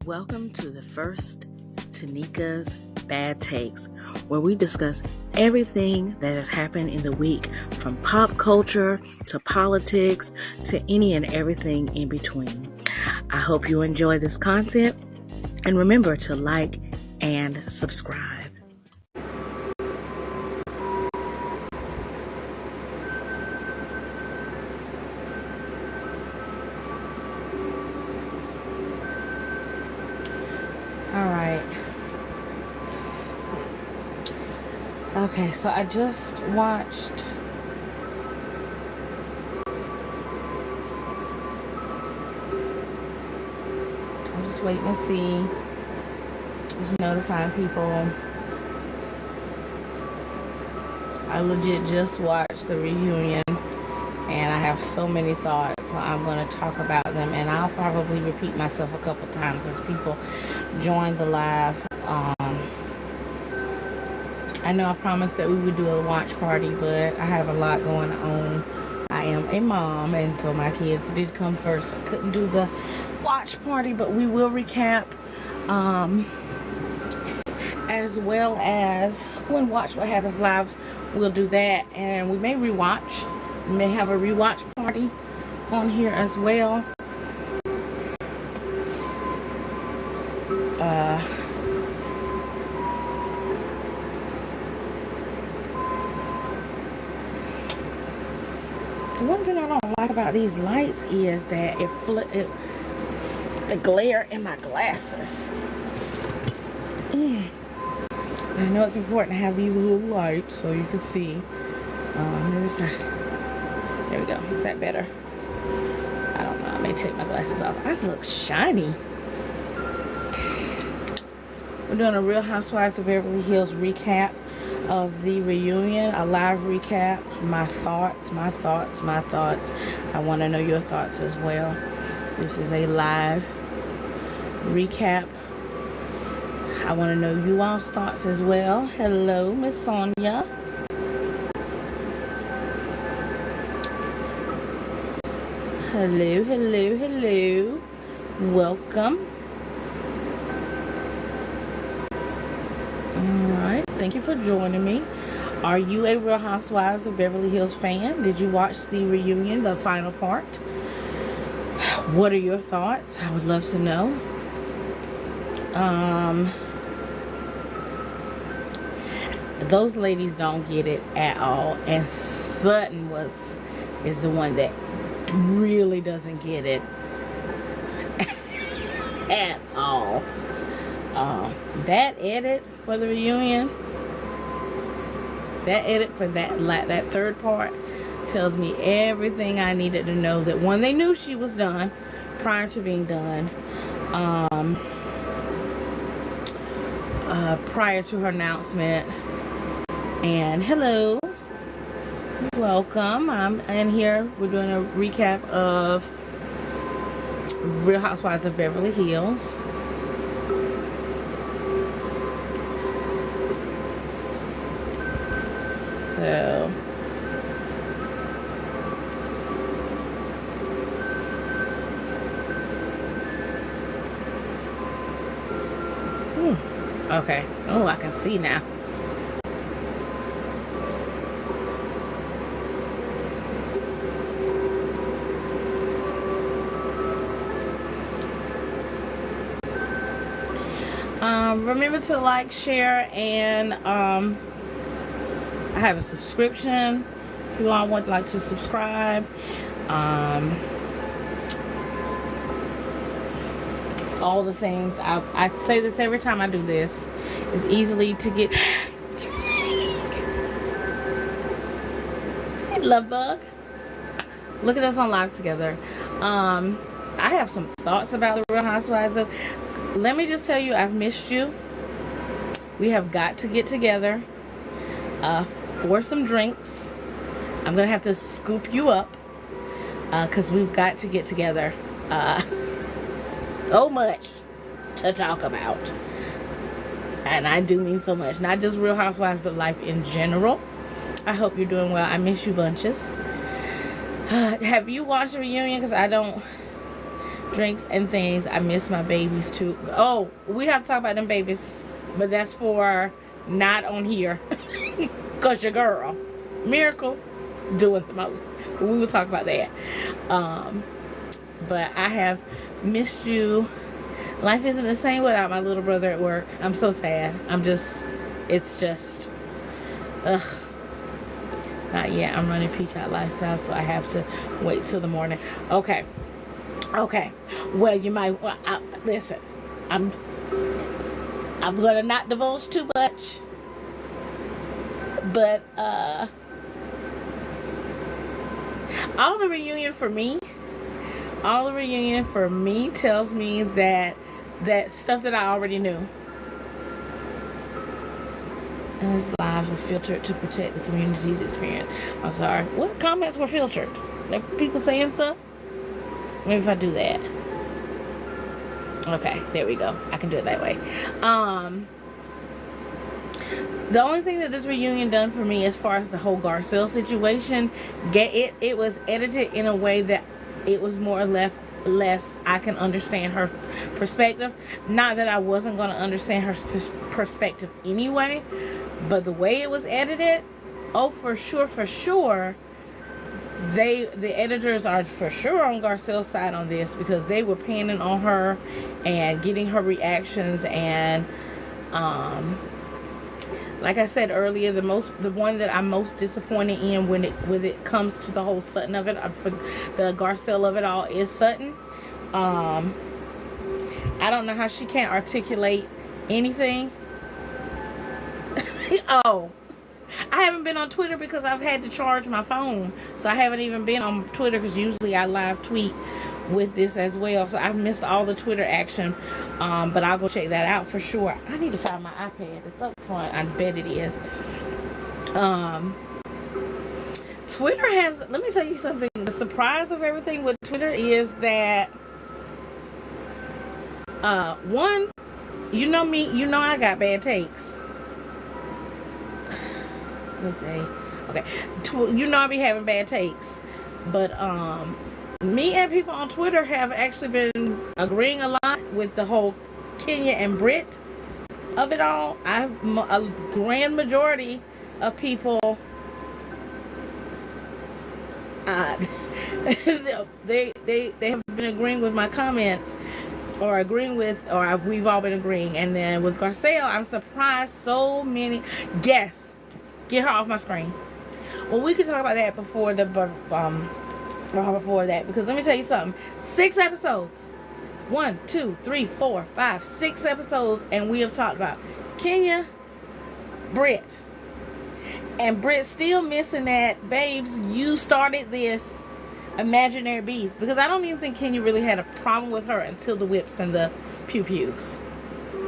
Welcome to the first Tanika's Bad Takes, where we discuss everything that has happened in the week, from pop culture to politics to any and everything in between. I hope you enjoy this content, and remember to like and subscribe. Okay, so I just watched I'm just waiting to see. Just notifying people. I legit just watched the reunion and I have so many thoughts, so I'm going to talk about them, and I'll probably repeat myself a couple times as people join the live. I know I promised that we would do a watch party, but I have a lot going on. I am a mom, and so my kids did come first. I couldn't do the watch party, but we will recap, as well as when Watch What Happens Live, we'll do that, and we may rewatch. We may have a rewatch party on here as well. One thing I don't like about these lights is that the glare in my glasses. I know it's important to have these little lights so you can see. Maybe if there we go. Is that better? I don't know. I may take my glasses off. I look shiny. We're doing a Real Housewives of Beverly Hills recap of the reunion, a live recap. My thoughts. I want to know your thoughts as well. This is a live recap. I want to know you all's thoughts as well. Hello, Miss Sonia. Hello. Welcome. Alright, thank you for joining me. Are you a Real Housewives of Beverly Hills fan? Did you watch the reunion, the final part? What are your thoughts? I would love to know. Those ladies don't get it at all, and Sutton is the one that really doesn't get it at all. That edit for the reunion, that edit for that third part tells me everything I needed to know. That one, they knew she was done prior to being done, prior to her announcement. And hello, welcome. I'm in here. We're doing a recap of Real Housewives of Beverly Hills. So okay. Oh, I can see now. Remember to like, share, and I have a subscription if you all would like to subscribe. All the things. I say this every time I do this. It's easily to get. Hey, love bug. Look at us on live together. I have some thoughts about the Real Housewives of. Let me just tell you, I've missed you. We have got to get together for some drinks. I'm gonna have to scoop you up because we've got to get together. So much to talk about, and I do mean so much. Not just Real Housewives, but life in general. I hope you're doing well. I miss you bunches. Have you watched the reunion? Because I don't. drinks and things. I miss my babies too. Oh, we have to talk about them babies, but that's for not on here. Cause your girl, Miracle, doing the most. But we will talk about that. But I have missed you. Life isn't the same without my little brother at work. I'm so sad. It's just, ugh. Not yet. I'm running Peacock Lifestyle, so I have to wait till the morning. Okay. Well, you might. Well, listen. I'm gonna not divulge too much, but all the reunion for me tells me that stuff that I already knew. And this live was filtered to protect the community's experience. I'm sorry. What comments were filtered? Like people saying stuff? Maybe if I do that. Okay, there we go. I can do it that way. The only thing that this reunion done for me as far as the whole Garcelle situation, it was edited in a way that it was more or less I can understand her perspective. Not that I wasn't going to understand her perspective anyway, but the way it was edited, oh, for sure, the editors are for sure on Garcelle's side on this, because they were panning on her and getting her reactions, and like I said earlier, the one that I'm most disappointed in when it comes to the whole Sutton of it, for the Garcelle of it all, is Sutton. I don't know how she can't articulate anything. Oh, I haven't been on Twitter because I've had to charge my phone, so I haven't even been on Twitter, because usually I live tweet with this as well, so I've missed all the Twitter action, but I'll go check that out for sure. I need to find my iPad. It's up front. I bet it is. Twitter has, let me tell you something, the surprise of everything with Twitter is that one, you know me, you know I got bad takes. Let's say, okay, you know I be having bad takes, but me and people on Twitter have actually been agreeing a lot with the whole Kenya and Brit of it all. A grand majority of people, they have been agreeing with my comments, or we've all been agreeing. And then with Garcelle, I'm surprised so many. Yes. Get her off my screen. Well, we could talk about that before that, because let me tell you something. 6 episodes. 1, 2, 3, 4, 5, 6 episodes, and we have talked about Kenya, Brit, and Brit still missing that. Babes, you started this imaginary beef, because I don't even think Kenya really had a problem with her until the whips and the pew-pews.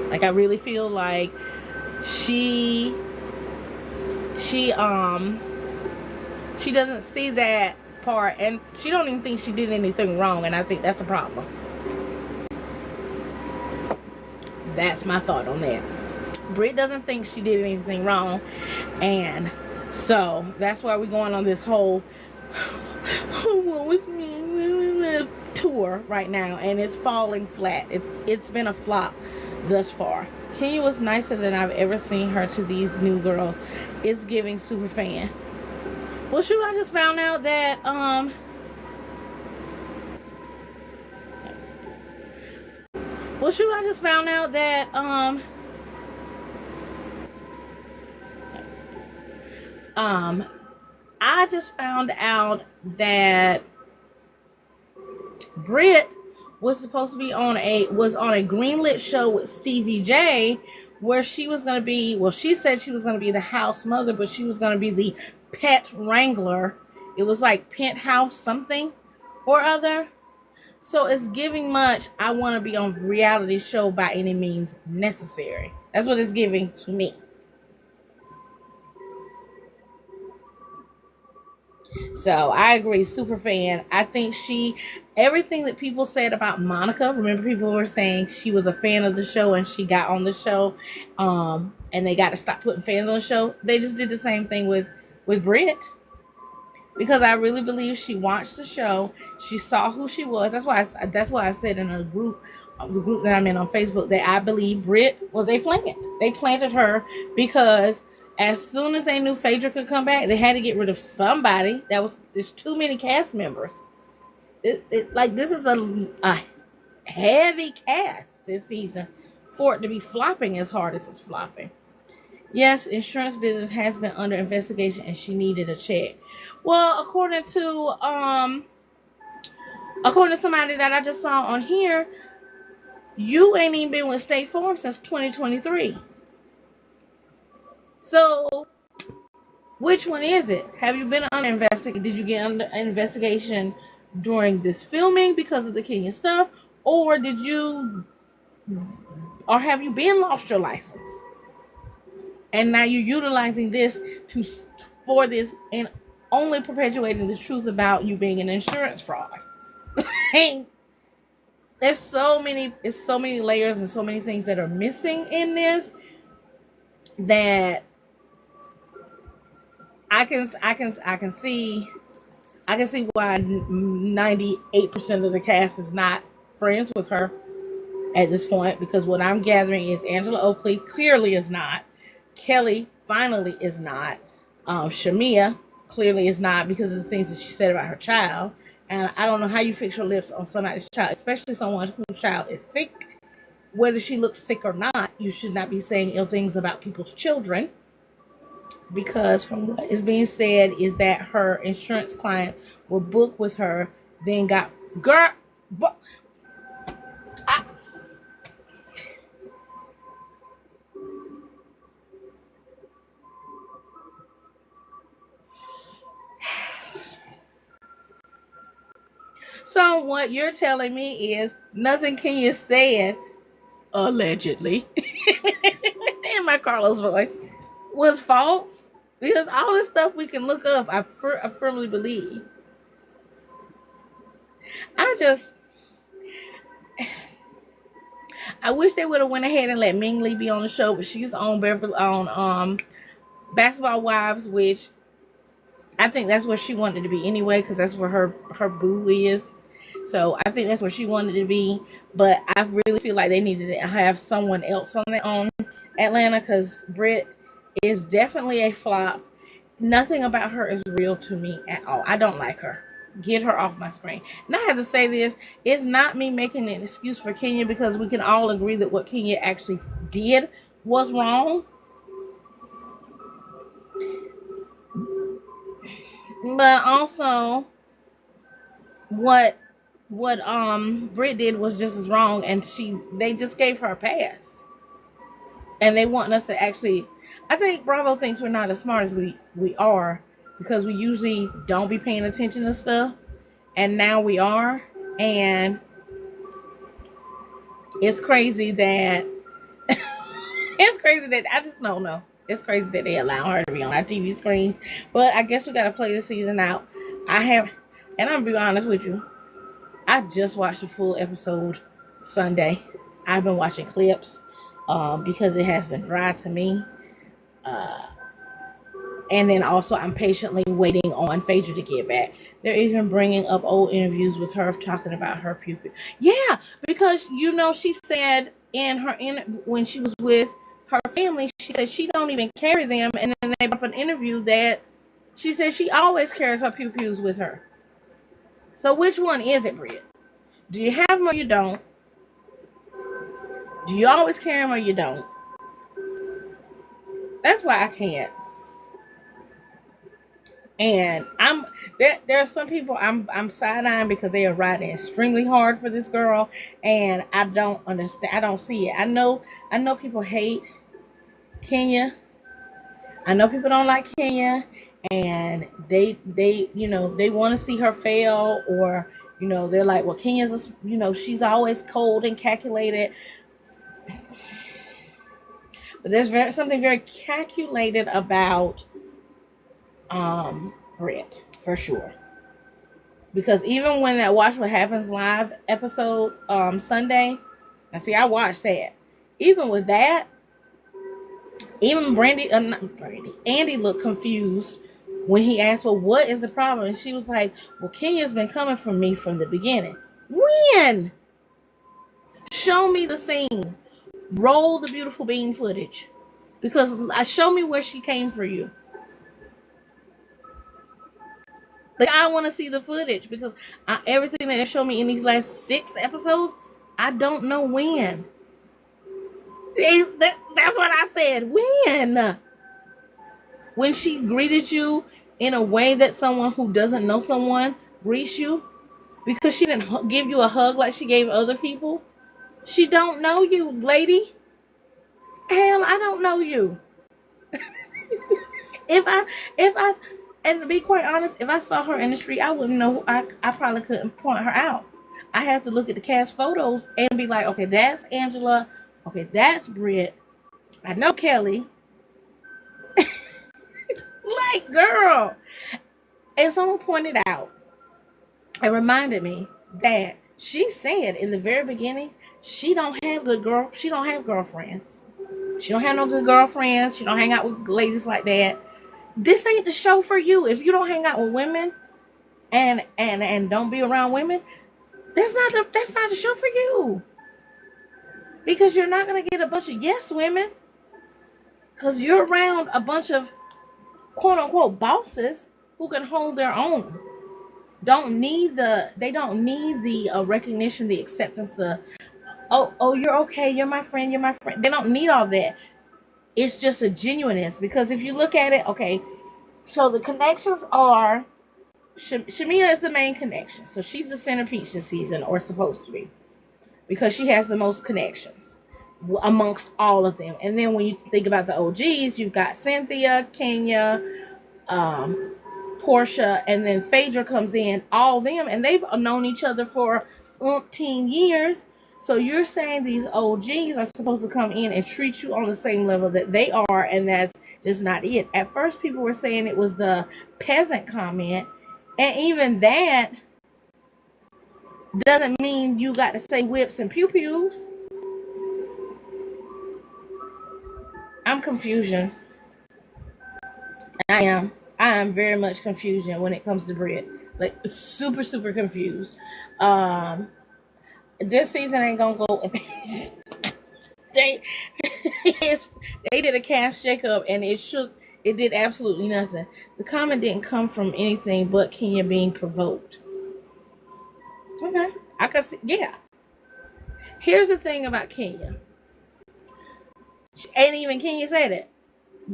Like, I really feel like she doesn't see that part, and she don't even think she did anything wrong, and I think that's a problem. That's my thought on that. Brit doesn't think she did anything wrong, and so that's why we're going on this whole what was me tour right now, and it's falling flat. It's been a flop thus far. Kenya was nicer than I've ever seen her to these new girls. It's giving super fan. Well, shoot, I just found out that I just found out that Brit was supposed to be on a greenlit show with Stevie J, where she was going to be, well, she said she was going to be the house mother, but she was going to be the pet wrangler. It was like penthouse something or other. So it's giving much, I want to be on a reality show by any means necessary. That's what it's giving to me. So I agree, super fan. I think everything that people said about Monica, remember people were saying she was a fan of the show and she got on the show, and they got to stop putting fans on the show. They just did the same thing with Brit. because I really believe she watched the show. She saw who she was. That's why I said in a group, the group that I'm in on Facebook, that I believe Brit was a plant. They planted her because as soon as they knew Phaedra could come back, they had to get rid of somebody. There's too many cast members. Like this is a heavy cast this season for it to be flopping as hard as it's flopping. Yes, insurance business has been under investigation and she needed a check. Well, according to somebody that I just saw on here, you ain't even been with State Farm since 2023. So which one is it? Have you been under investigation? Did you get under investigation during this filming because of the Kenya stuff? Or have you been lost your license? And now you're utilizing this for this and only perpetuating the truth about you being an insurance fraud. There's so many layers and so many things that are missing in this that I can see why 98% of the cast is not friends with her at this point, because what I'm gathering is Angela Oakley clearly is not. Kelly finally is not. Shamia clearly is not because of the things that she said about her child. And I don't know how you fix your lips on somebody's child, especially someone whose child is sick. Whether she looks sick or not, you should not be saying ill things about people's children. Because from what is being said is that her insurance client will book with her, then got So what you're telling me is nothing Kenya said, allegedly, in my Carlos voice, was false? Because all this stuff we can look up, I firmly believe. I wish they would have went ahead and let Ming Lee be on the show, but she's on Basketball Wives, which I think that's where she wanted to be anyway, because that's where her boo is. So I think that's where she wanted to be. But I really feel like they needed to have someone else on Atlanta, because Brit is definitely a flop. Nothing about her is real to me at all. I don't like her. Get her off my screen. And I have to say this, it's not me making an excuse for Kenya, because we can all agree that what Kenya actually did was wrong. But also what Brit did was just as wrong, and they just gave her a pass. And they want us to actually, I think Bravo thinks we're not as smart as we are, because we usually don't be paying attention to stuff, and now we are. And it's crazy that I just don't know. It's crazy that they allow her to be on our TV screen. But I guess we got to play the season out. And I'm going to be honest with you, I just watched the full episode Sunday. I've been watching clips because it has been dry to me. And then also I'm patiently waiting on Phaedra to get back. They're even bringing up old interviews with her talking about her pupil. Yeah, because she said when she was with her family, she said she don't even carry them. And then they brought up an interview that she said she always carries her pupils with her. So which one is it, Brit? Do you have them or you don't? Do you always carry them or you don't? That's why I can't. And there are some people I'm side-eyeing because they are riding extremely hard for this girl, and I don't understand. I don't see it. I know people hate Kenya. I know people don't like Kenya, and they want to see her fail, or they're like, well, Kenya's she's always cold and calculated. But there's something very calculated about Brit, for sure. Because even when that Watch What Happens Live episode Sunday, I watched that. Even with that, even Andy looked confused When he asked, well, what is the problem? And she was like, well, Kenya's been coming for me from the beginning. When? Show me the scene. Roll the beautiful bean footage. Because show me where she came for you. Like, I want to see the footage because everything that they showed me in these last 6 episodes, I don't know when. That's what I said. When she greeted you in a way that someone who doesn't know someone greets you, because she didn't give you a hug like she gave other people. She don't know you, lady. Hell, I don't know you. if I, and to be quite honest, if I saw her in the street, I wouldn't know. I probably couldn't point her out. I have to look at the cast photos and be like, okay, that's Angela. Okay, that's Brit. I know Kelly. Like, girl. And someone pointed out and reminded me that she said in the very beginning, she don't have girlfriends. She don't have no good girlfriends. She don't hang out with ladies like that. This ain't the show for you. If you don't hang out with women and don't be around women, that's not the show for you. Because you're not gonna get a bunch of yes women. Because you're around a bunch of quote unquote bosses who can hold their own. They don't need the recognition, the acceptance, oh, you're okay, you're my friend. They don't need all that. It's just a genuineness. Because if you look at it, okay, so the connections are Shamia is the main connection. So she's the centerpiece this season, or supposed to be, because she has the most connections amongst all of them. And then when you think about the OGs, you've got Cynthia, Kenya, Portia, and then Phaedra comes in, all of them, and they've known each other for umpteen years. So you're saying these OGs are supposed to come in and treat you on the same level that they are, and that's just not it. At first, people were saying it was the peasant comment, and even that doesn't mean you got to say whips and pew-pews. I'm confusion. I am very much confusion when it comes to Brit. Like, super, super confused. This season ain't gonna go. They did a cast shakeup and it did absolutely nothing. The comment didn't come from anything but Kenya being provoked. Okay, I can see. Yeah. Here's the thing about Kenya. And even Kenya said it.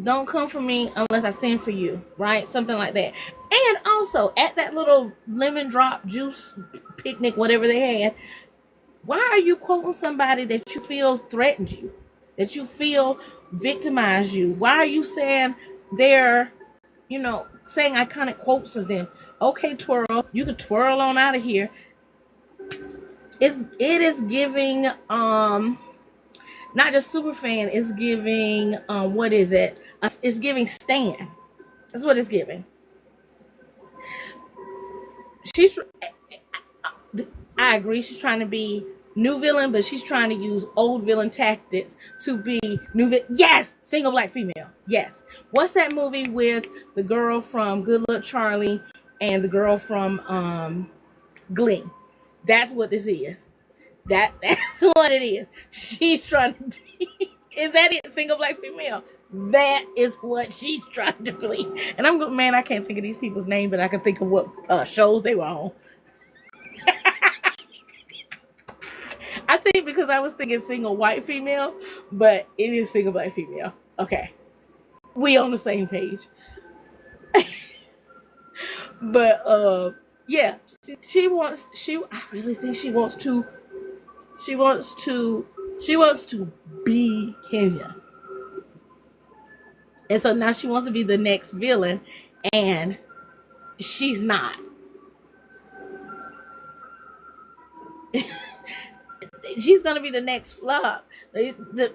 Don't come for me unless I send for you, right? Something like that. And also, at that little lemon drop juice picnic, whatever they had, why are you quoting somebody that you feel threatened you, that you feel victimized you? Why are you saying saying iconic quotes of them? Okay, twirl, you can twirl on out of here. It is giving not just super fan, it's giving what is it? It's giving Stan. That's what it's giving. I agree, she's trying to be new villain, but she's trying to use old villain tactics to be new villain. Yes, single black female. Yes. What's that movie with the girl from Good Luck Charlie and the girl from Glee? That's what this is. That's what it is. She's trying to be. Is that it? Single black female. That is what she's trying to be. And I can't think of these people's names, but I can think of what shows they were on. I think because I was thinking single white female, but it is single black female. Okay. We on the same page. But yeah, I really think she wants to be Kenya. And so now she wants to be the next villain, and she's not. She's gonna be the next flop. The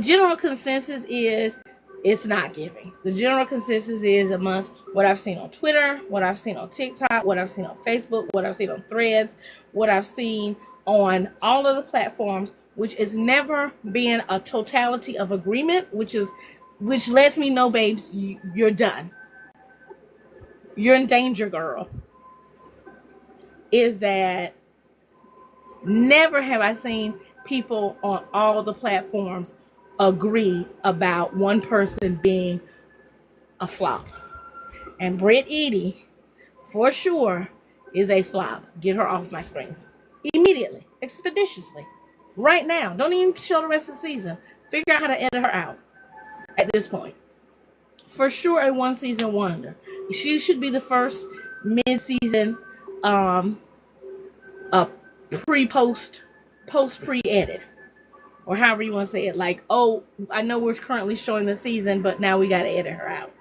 general consensus is it's not giving. The general consensus is amongst what I've seen on Twitter, what I've seen on TikTok, what I've seen on Facebook, what I've seen on Threads, what I've seen on all of the platforms, which is never being a totality of agreement, which is which lets me know, babes, you're done. You're in danger, girl. Is that never have I seen people on all the platforms agree about one person being a flop. And Brit Edie, for sure, is a flop. Get her off my screens. Immediately. Expeditiously. Right now. Don't even show the rest of the season. Figure out how to edit her out at this point. For sure, a one season wonder. She should be the first mid-season post pre-edit, or however you want to say it. Like, oh, I know we're currently showing the season, but now we got to edit her out.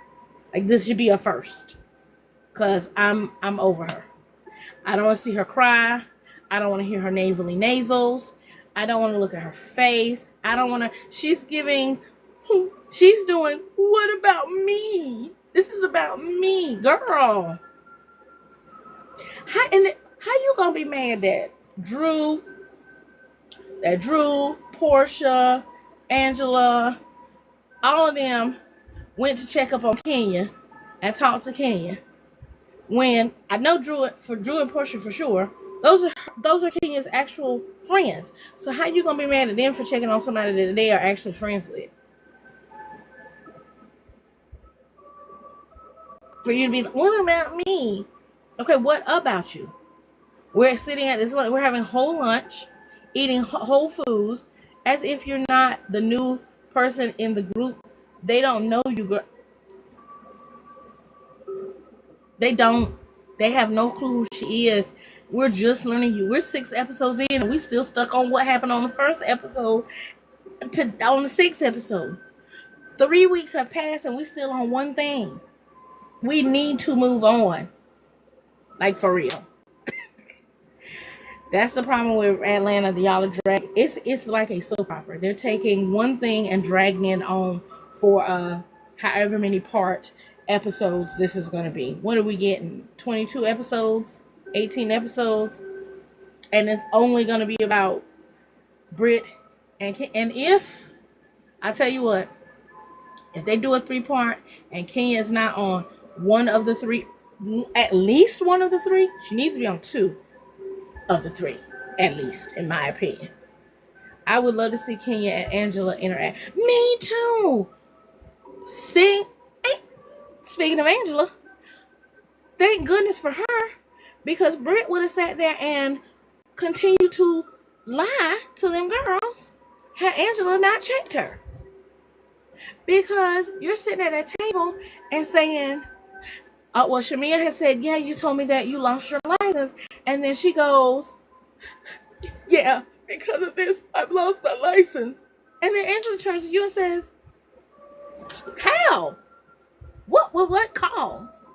Like, this should be a first, cause I'm over her. I don't want to see her cry. I don't want to hear her nasally nasals. I don't want to look at her face. I don't want to. She's doing. What about me? This is about me, girl. How you gonna be mad that Drew, Portia, Angela, all of them went to check up on Kenya and talk to Kenya? When I know Drew and Portia for sure, those are Kenya's actual friends. So how you gonna be mad at them for checking on somebody that they are actually friends with? For you to be like, what about me? Okay, what about you? We're sitting at this, we're having whole lunch, eating whole foods, as if you're not the new person in the group. They don't know you, girl. They have no clue who she is. We're just learning you. We're 6 episodes in, and we still stuck on what happened on the first episode on the 6th episode. 3 weeks have passed, and we still on one thing. We need to move on. Like, for real. That's the problem with Atlanta. Y'all are drag. It's like a soap opera. They're taking one thing and dragging it on for however many part episodes this is going to be. What are we getting? 22 episodes? 18 episodes? And it's only going to be about Brit and if, I tell you what, if they do a 3-part and Kenya is not on one of the 3, at least one of the 3, she needs to be on 2 of the 3, at least, in my opinion. I would love to see Kenya and Angela interact. Me too. Speaking of Angela, thank goodness for her, because Brit would have sat there and continued to lie to them girls had Angela not checked her. Because you're sitting at that table and saying, well, Shamia has said, yeah, you told me that you lost your license. And then she goes, yeah, because of this, I've lost my license. And then Angela turns to you and says, how? What cause?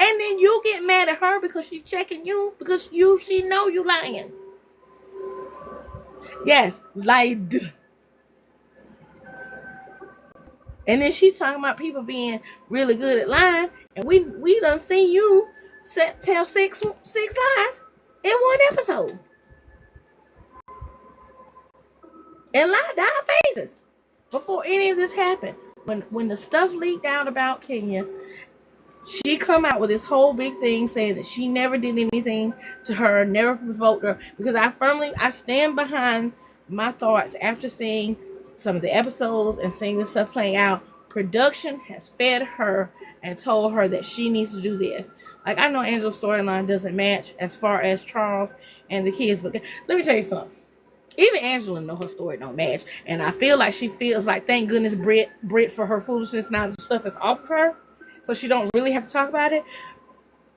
And then you get mad at her because she's checking you, because she know you lying. Yes, lied. And then she's talking about people being really good at lying, and we done seen you tell six lies in one episode, and lie to our faces before any of this happened. When the stuff leaked out about Kenya, she come out with this whole big thing saying that she never did anything to her, never provoked her. Because I stand behind my thoughts after seeing some of the episodes and seeing this stuff playing out. Production has fed her and told her that she needs to do this. Like, I know Angela's storyline doesn't match as far as Charles and the kids, but let me tell you something. Even Angela know her story don't match, and I feel like she feels like, thank goodness Brit for her foolishness, now the stuff is off of her, so she don't really have to talk about it.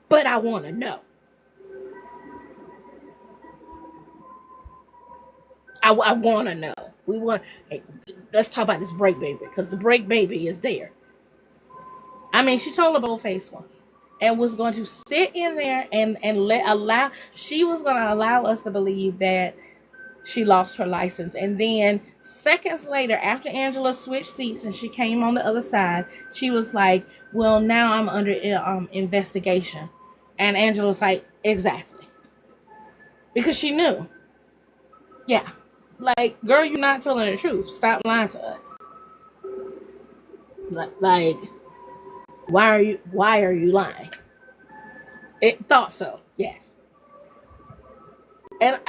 But I want to know. I want to know. Let's talk about this break baby, because the break baby is there. I mean, she told a bold-faced one and was going to sit in there and she was going to allow us to believe that she lost her license. And then seconds later, after Angela switched seats and she came on the other side, she was like, well, now I'm under investigation. And Angela was like, exactly. Because she knew. Yeah. Like, girl, you're not telling the truth. Stop lying to us. Like, why are you lying? It thought so. Yes. And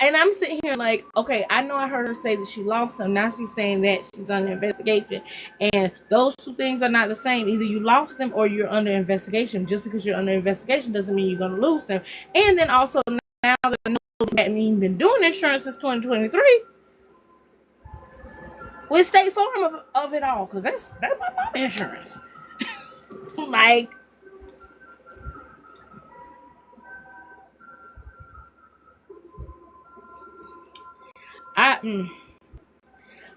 I'm sitting here like, okay, I know I heard her say that she lost him. Now she's saying that she's under investigation, and those two things are not the same. Either you lost them or you're under investigation. Just because you're under investigation doesn't mean you're going to lose them. And then also now that I know that hadn't even been doing insurance since 2023, with State Farm of it all, because that's my mom insurance. Like, I.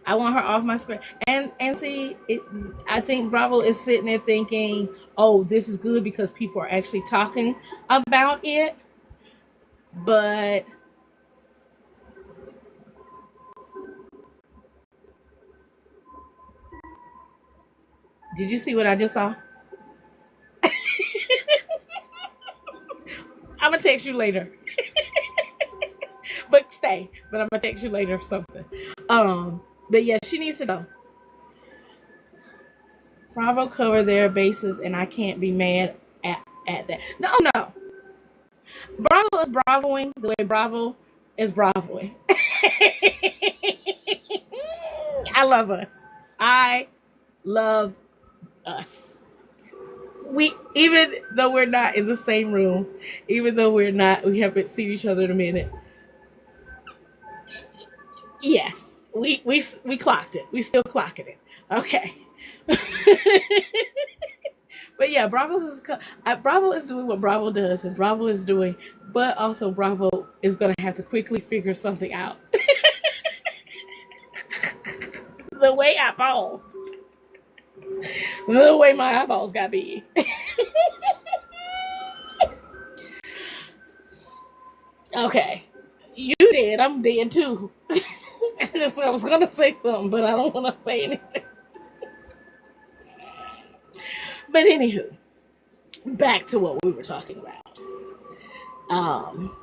I want her off my screen. And see, I think Bravo is sitting there thinking, "Oh, this is good because people are actually talking about it." But did you see what I just saw? I'm gonna text you later. But stay. But I'm gonna text you later or something. But yeah, she needs to go. Bravo cover their bases, and I can't be mad at that. No, no. Bravo is bravoing the way Bravo is bravoing. I love us. I love us. We, even though we're not in the same room, even though we haven't seen each other in a minute. Yes, we clocked it. We still clocking it. Okay. But yeah, Bravo is doing what Bravo does, and Bravo is doing, but also Bravo is gonna have to quickly figure something out. The way I paused, the way my eyeballs got big. Okay, you did. I'm dead too. So I was gonna say something, but I don't want to say anything. But anywho, back to what we were talking about. Um,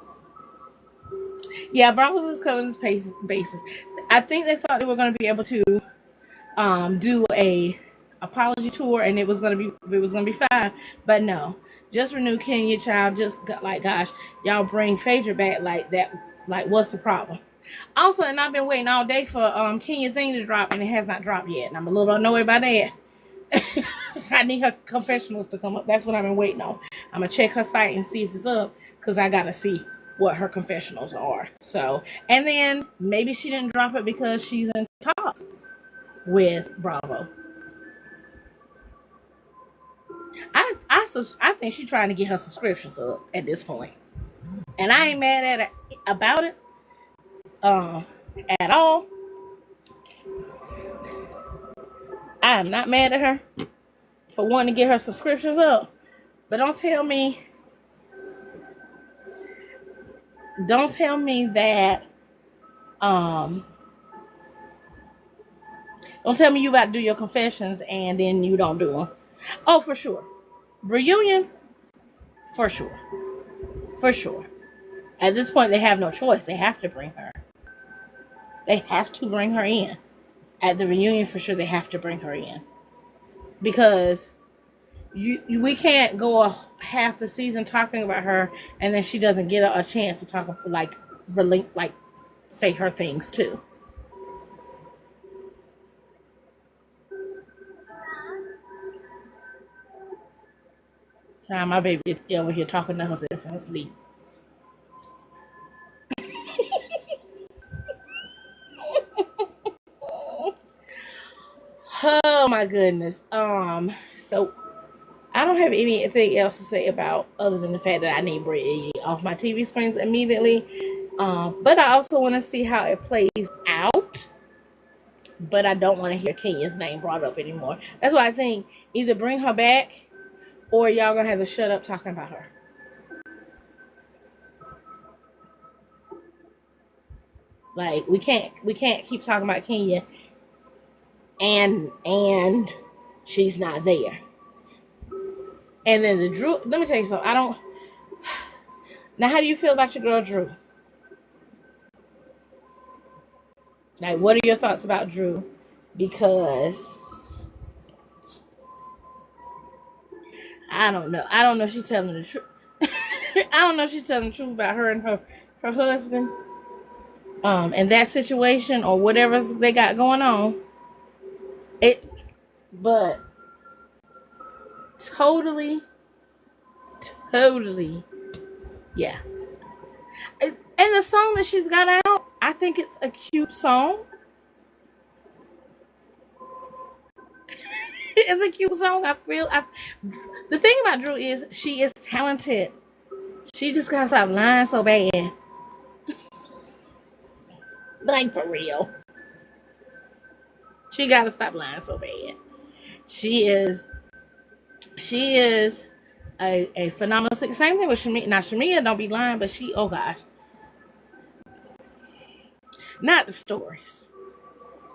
yeah, Bravos is covering his bases. I think they thought they were going to be able to do a apology tour, and it was gonna be fine. But no, just renew Kenya Child. Just got, like, gosh, y'all bring Phaedra back like that. Like, what's the problem? Also, and I've been waiting all day for Kenya thing to drop, and it has not dropped yet, and I'm a little annoyed by that. I need her confessionals to come up. That's what I've been waiting on. I'm gonna check her site and see if it's up, because I gotta see what her confessionals are. So, and then maybe she didn't drop it because she's in talks with Bravo. I think she's trying to get her subscriptions up at this point, and I ain't mad at it about it uh, at all. I am not mad at her for wanting to get her subscriptions up, but don't tell me that um don't tell me you about to do your confessions and then you don't do them. Oh, for sure. Reunion, for sure. For sure. At this point, they have no choice. They have to bring her. They have to bring her in. At the reunion, for sure, they have to bring her in. Because we can't go half the season talking about her, and then she doesn't get a chance to talk, like, say her things too. Time my baby is over here talking to herself in her sleep. Oh my goodness. So I don't have anything else to say about other than the fact that I need Brit off my TV screens immediately. But I also want to see how it plays out. But I don't want to hear Kenya's name brought up anymore. That's why I think either bring her back or y'all gonna have to shut up talking about her. Like, we can't keep talking about Kenya and she's not there. And then the Drew, let me tell you something. I don't. Now, how do you feel about your girl Drew? Like, what are your thoughts about Drew? Because I don't know. I don't know if she's telling the truth. I don't know if she's telling the truth about her and her husband. And that situation or whatever they got going on. But totally, yeah. And the song that she's got out, I think it's a cute song. It's a cute song. The thing about Drew is she is talented. She just gotta stop lying so bad. Like, for real. She gotta stop lying so bad. She is a phenomenal singer. Same thing with Shamia. Now Shamia don't be lying, but oh gosh. Not the stories.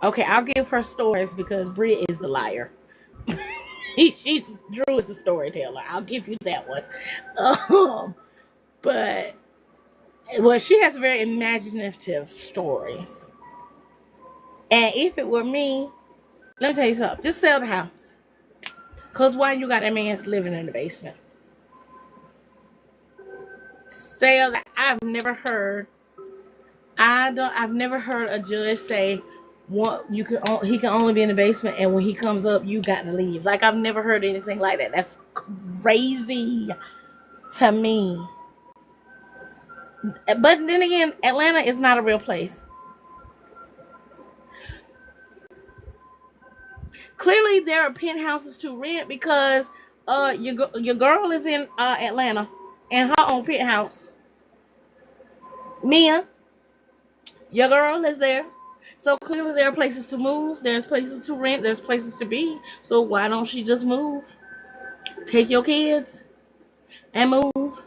Okay, I'll give her stories because Brit is the liar. Drew is the storyteller. I'll give you that one. But she has very imaginative stories. And if it were me, let me tell you something. Just sell the house. Cause why you got that man living in the basement? Sell that. I've never heard a judge say he can only be in the basement, and when he comes up, you got to leave. Like, I've never heard anything like that. That's crazy to me. But then again, Atlanta is not a real place. Clearly, there are penthouses to rent because your girl is in Atlanta and her own penthouse. Mia, your girl is there. So clearly there are places to move. There's places to rent. There's places to be. So why don't she just move? Take your kids and move.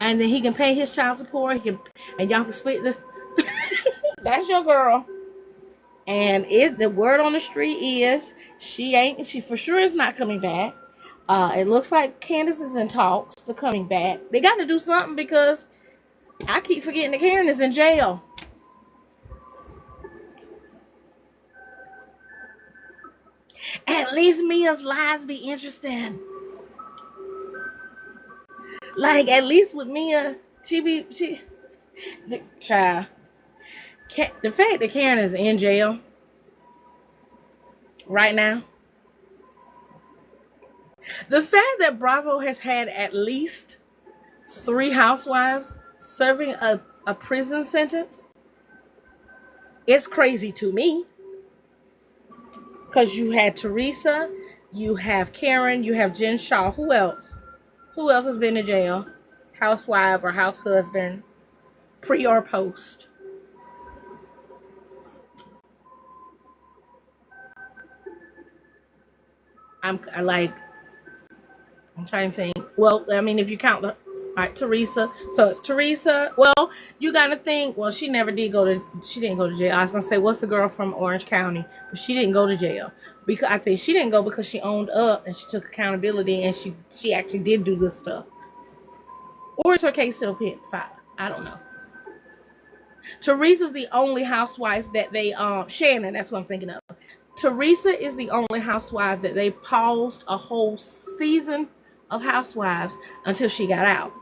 And then he can pay his child support. And y'all can split the... That's your girl. And the word on the street is she for sure is not coming back. It looks like Candace is in talks to coming back. They got to do something because I keep forgetting that Karen is in jail. At least Mia's lies be interesting. Like, at least with Mia, the child. The fact that Karen is in jail right now. The fact that Bravo has had at least 3 housewives serving a prison sentence. It's crazy to me. Because you had Teresa, you have Karen, you have Jen Shaw. Who else? Who else has been in jail? Housewife or house husband, pre or post? I'm trying to think. Well, I mean, if you count Teresa. So it's Teresa. Well, you got to think. Well, she didn't go to jail. I was gonna say, what's the girl from Orange County? But she didn't go to jail because I think she didn't go because she owned up and she took accountability and she actually did do this stuff. Or is her case still filed? I don't know. Teresa's the only housewife that they Shannon. That's what I'm thinking of. Teresa is the only housewife that they paused a whole season of Housewives until she got out.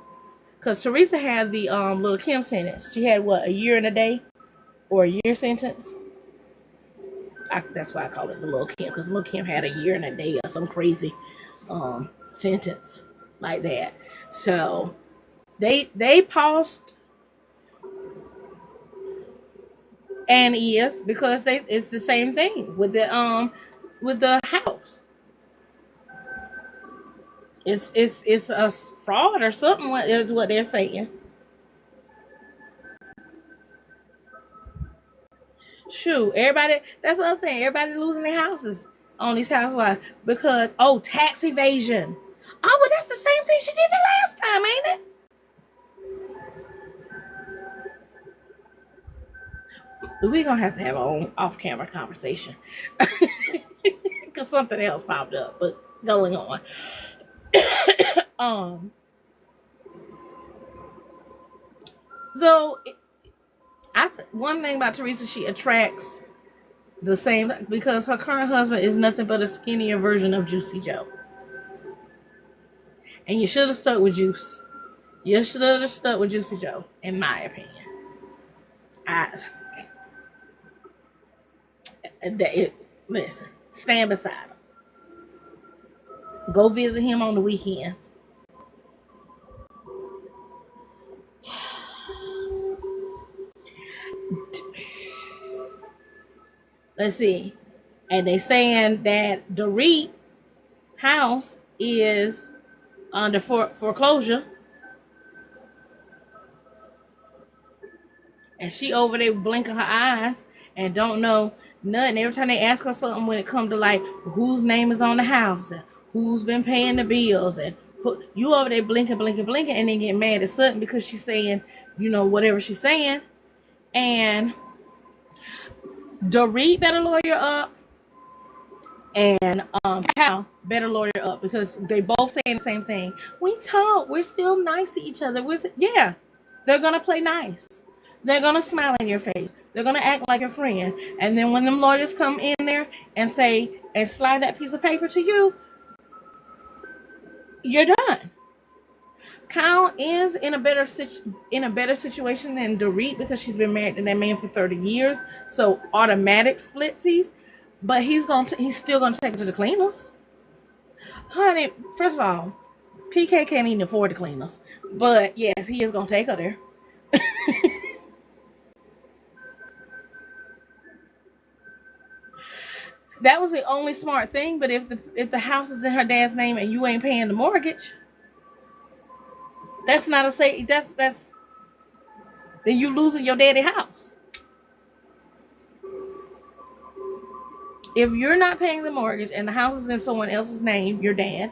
Because Teresa had the Little Kim sentence. She had, a year and a day? Or a year sentence? That's why I call it the Little Kim. Because Little Kim had a year and a day or some crazy sentence like that. So, they paused. And because it's the same thing with the house. It's a fraud or something. Is what they're saying. Shoot, everybody. That's the other thing. Everybody losing their houses on these housewives because tax evasion. Oh, but that's the same thing she did the last time, ain't it? We're going to have our own off-camera conversation. Because something else popped up. But going on. So, one thing about Teresa, she attracts the same... Because her current husband is nothing but a skinnier version of Juicy Joe. And you should have stuck with Juice. You should have stuck with Juicy Joe, in my opinion. Listen, stand beside him. Go visit him on the weekends. Let's see. And they saying that Dorit house is under foreclosure. And she over there blinking her eyes and don't know nothing. Every time they ask her something when it comes to like whose name is on the house and who's been paying the bills and you over there blinking, and then get mad at Sutton because she's saying, whatever she's saying. And Dorit better lawyer up, and Cal better lawyer up, because they both saying the same thing. We talk. We're still nice to each other. Yeah, they're gonna play nice. They're gonna smile in your face. They're gonna act like a friend. And then when them lawyers come in there and say and slide that piece of paper to you, you're done. Kyle is in a better situation than Dorit because she's been married to that man for 30 years. So automatic splitsies. But he's still gonna take her to the cleaners. Honey, first of all, PK can't even afford the cleaners. But yes, he is gonna take her there. That was the only smart thing. But if the house is in her dad's name and you ain't paying the mortgage, that's not that's then you losing your daddy house. If you're not paying the mortgage and the house is in someone else's name, your dad,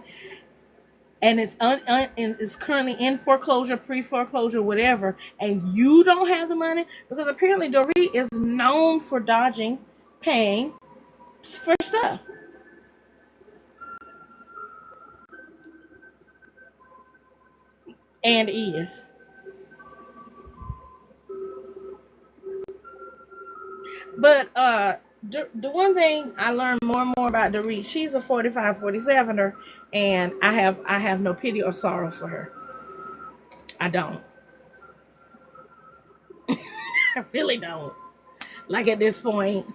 and it's currently in foreclosure, pre-foreclosure, whatever, and you don't have the money, because apparently Dorit is known for dodging paying for stuff. And is. But the one thing I learned more and more about Dorit, she's a 45, 47er, and I have no pity or sorrow for her. I don't. I really don't. Like at this point.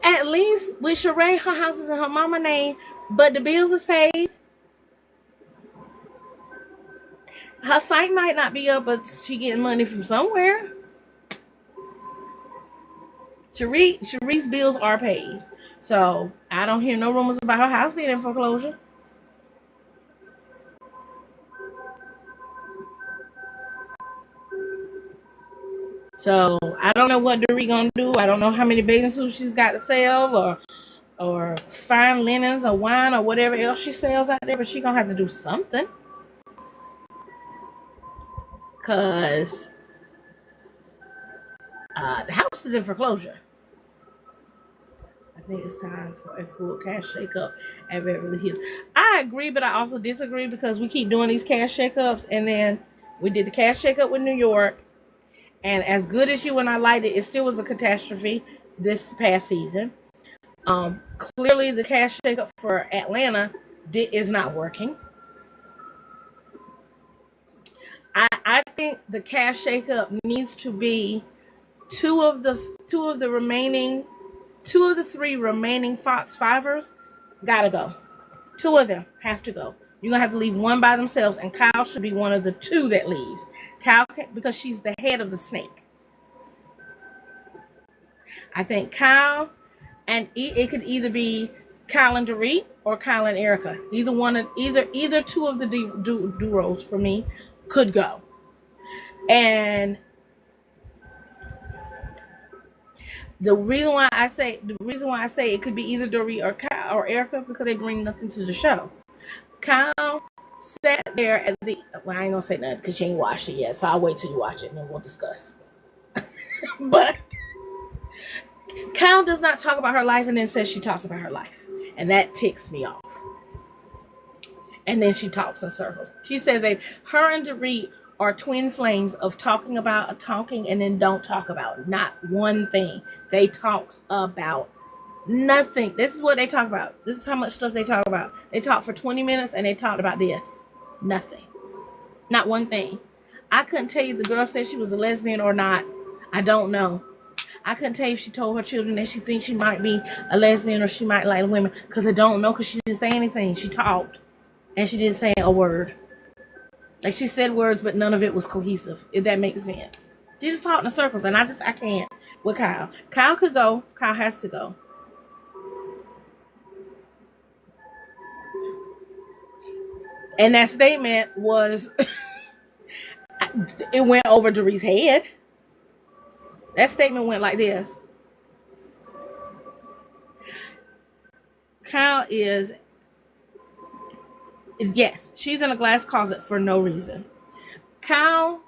At least with Sheree, her house is in her mama name, but the bills is paid. Her site might not be up, but she getting money from somewhere. Sheree's bills are paid. So I don't hear no rumors about her house being in foreclosure. So I don't know what Dorit gonna do. I don't know how many bathing suits she's got to sell, or fine linens or wine or whatever else she sells out there, but she gonna have to do something. Because the house is in foreclosure. I think it's time for a full cash shakeup at Beverly Hills. I agree, but I also disagree, because we keep doing these cash shakeups, and then we did the cash shakeup with New York, and as good as you and I liked it, it still was a catastrophe this past season. Clearly, the cash shakeup for Atlanta is not working. I think the cash shakeup needs to be two of the three remaining Fox Fivers gotta go. Two of them have to go. You're gonna have to leave one by themselves, and Kyle should be one of the two that leaves. Kyle, because she's the head of the snake. I think Kyle, and it could either be Kyle and Dorit or Kyle and Erica. Either two of the duos for me could go. And the reason why I say it could be either Dorit or Kyle or Erica, because they bring nothing to the show. Kyle sat there at the, well, I ain't gonna say nothing because you ain't watched it yet, so I'll wait till you watch it and then we'll discuss. But Kyle does not talk about her life and then says she talks about her life, and that ticks me off. And then she talks in circles. She says that her and Dorit are twin flames of talking and then don't talk about not one thing. They talks about Nothing. This is what they talk about. This is how much stuff they talk about. They talked for 20 minutes and they talked about this. Nothing. Not one thing. I couldn't tell you the girl said she was a lesbian or not. I don't know. I couldn't tell you if she told her children that she thinks she might be a lesbian or she might like women, because I don't know, because she didn't say anything. She talked and she didn't say a word. Like, she said words, but none of it was cohesive, if that makes sense. She just talked in circles, and I can't with Kyle. Kyle could go. Kyle has to go. And that statement was, it went over Doree's head. That statement went like this. Kyle is, yes, she's in a glass closet for no reason. Kyle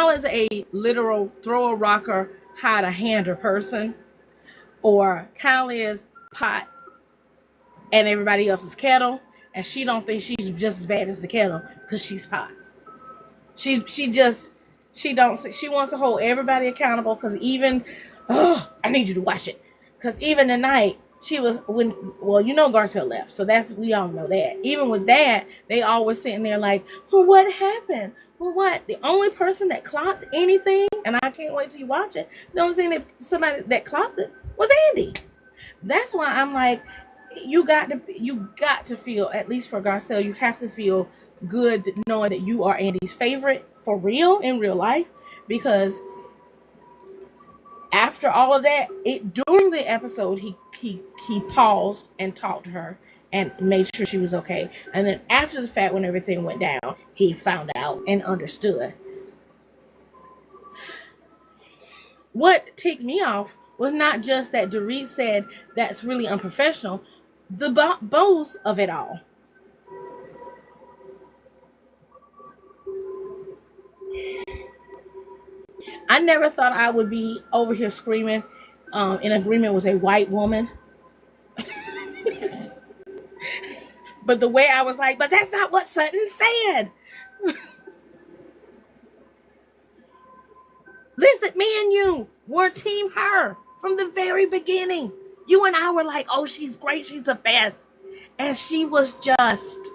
is a literal throw a rocker, hide a hander person. Or Kyle is pot and everybody else is kettle, and she don't think she's just as bad as the kettle because she's pot. She wants to hold everybody accountable, because even, I need you to watch it, because even tonight she was, Garcelle left, so we all know that. Even with that, they always sitting there like, well, what happened? Well, what? The only person that clocked anything, and I can't wait till you watch it, the only thing that somebody that clocked it was Andy. That's why I'm like, you got to feel, at least for Garcelle, you have to feel good knowing that you are Andy's favorite for real in real life, because after all of that, during the episode, he paused and talked to her and made sure she was okay. And then after the fact, when everything went down, he found out and understood. What ticked me off was not just that Dorit said that's really unprofessional, the bows of it all. I never thought I would be over here screaming in agreement with a white woman. But the way I was like, but that's not what Sutton said. Listen, me and you were team her from the very beginning. You and I were like, oh, she's great, she's the best. And she was just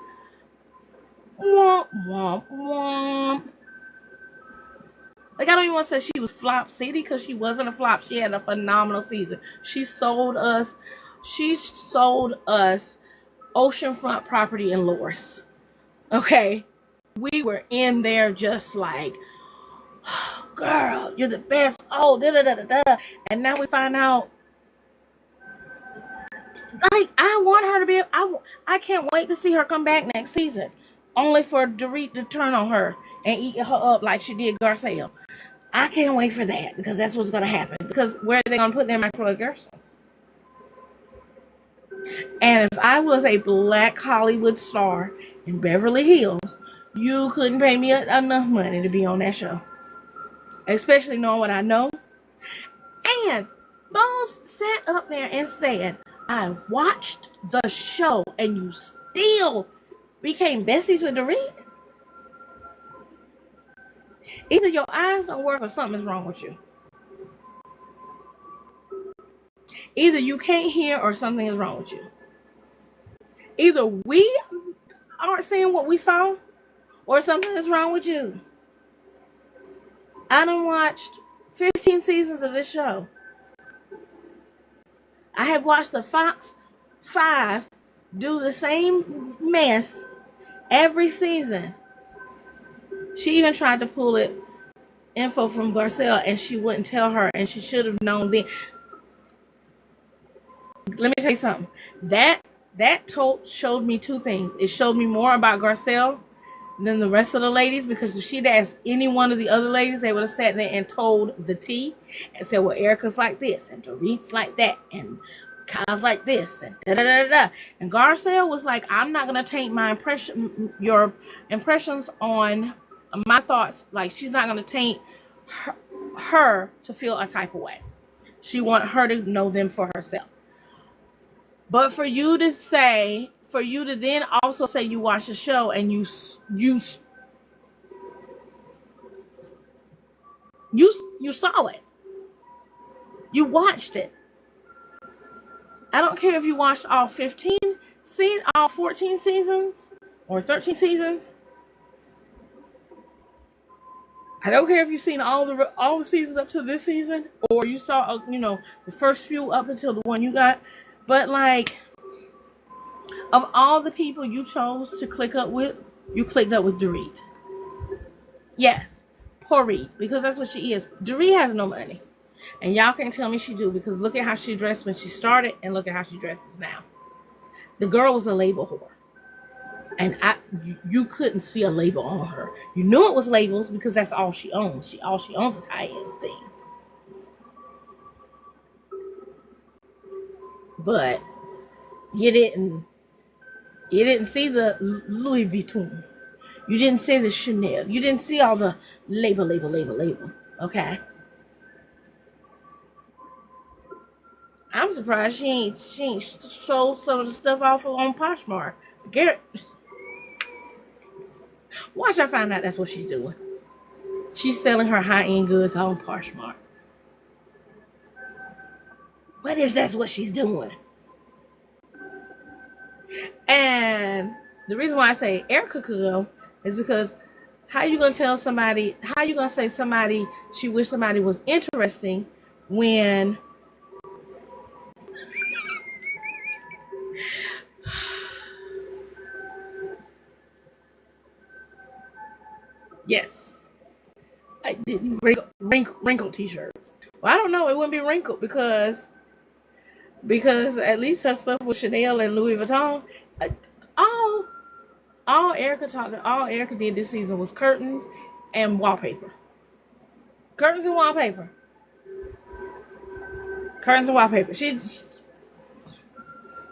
womp, womp, womp. Like, I don't even want to say she was flop city, because she wasn't a flop. She had a phenomenal season. She sold us oceanfront property in Loris. Okay? We were in there just like, oh, girl, you're the best. Oh, da-da-da-da-da. And now we find out, like, I want her to be, I can't wait to see her come back next season. Only for Dorit to turn on her and eat her up like she did Garcelle. I can't wait for that, because that's what's going to happen. Because where are they going to put their microaggressions? And if I was a black Hollywood star in Beverly Hills, you couldn't pay me enough money to be on that show. Especially knowing what I know. And Bones sat up there and said, I watched the show and you still became besties with Dorit? Either your eyes don't work or something is wrong with you. Either you can't hear or something is wrong with you. Either we aren't seeing what we saw or something is wrong with you. I done watched 15 seasons of this show. I have watched the Fox 5 do the same mess every season. She even tried to pull info from Garcelle, and she wouldn't tell her, and she should have known then. Let me tell you something. That showed me two things. It showed me more about Garcelle than the rest of the ladies, because if she'd asked any one of the other ladies, they would have sat there and told the tea and said, well, Erica's like this, and Dorit's like that, and Kyle's like this, and da-da-da-da-da. And Garcelle was like, I'm not going to taint your impressions on my thoughts. Like, she's not going to taint her to feel a type of way. She want her to know them for herself. But for you to then also say you watch the show and you saw it. You watched it. I don't care if you watched all 15 seasons, all 14 seasons, or 13 seasons. I don't care if you've seen all the seasons up to this season, or you saw the first few up until the one you got. But like, of all the people you chose to click up with, you clicked up with Dorit. Yes, poor Reed, because that's what she is. Dorit has no money, and y'all can't tell me she do, because look at how she dressed when she started, and look at how she dresses now. The girl was a label whore. And you couldn't see a label on her. You knew it was labels because that's all she owns. All she owns is high-end things. But you didn't see the Louis Vuitton. You didn't see the Chanel. You didn't see all the label. Okay. I'm surprised she ain't sold some of the stuff off on Poshmark. Garrett. Watch, I find out that's what she's doing. She's selling her high-end goods on Poshmark. What if that's what she's doing? And the reason why I say Erica could go is because how you gonna say somebody she wish somebody was interesting when yes, I did wrinkled t-shirts. Well, I don't know, it wouldn't be wrinkled because at least her stuff was Chanel and Louis Vuitton. All Erica did this season was curtains and wallpaper. Curtains and wallpaper. As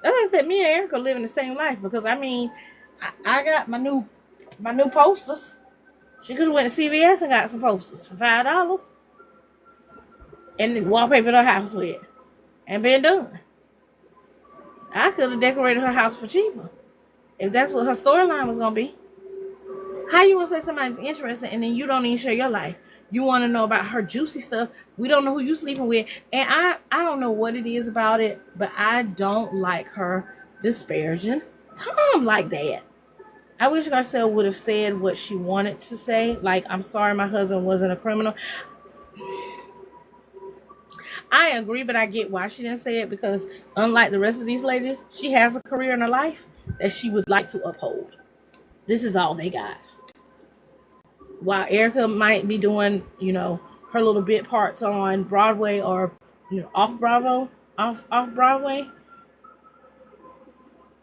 I said, me and Erica living the same life, because I got my new posters. She could have went to CVS and got some posters for $5 and then wallpapered her house with and been done. I could have decorated her house for cheaper if that's what her storyline was gonna be. How you gonna say somebody's interested and then you don't even share your life? You want to know about her juicy stuff. We don't know who you sleeping with, and I don't know what it is about it, but I don't like her disparaging Tom like that. I wish Garcelle would have said what she wanted to say. Like, I'm sorry my husband wasn't a criminal. I agree, but I get why she didn't say it, because unlike the rest of these ladies, she has a career in her life that she would like to uphold. This is all they got. While Erica might be doing, her little bit parts on Broadway or, off Broadway,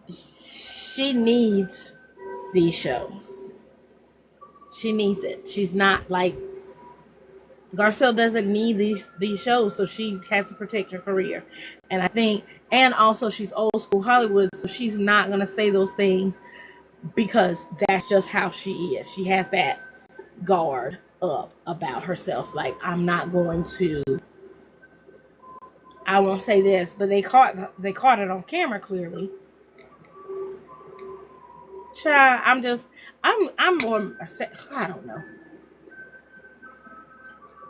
she needs these shows. She needs it. She's not like Garcelle doesn't need these shows, so she has to protect her career. And I think, and also she's old school Hollywood, so she's not gonna say those things because that's just how she is. She has that guard up about herself. Like, I'm not going to. I won't say this, but they caught it on camera clearly. Child, I'm more. I don't know.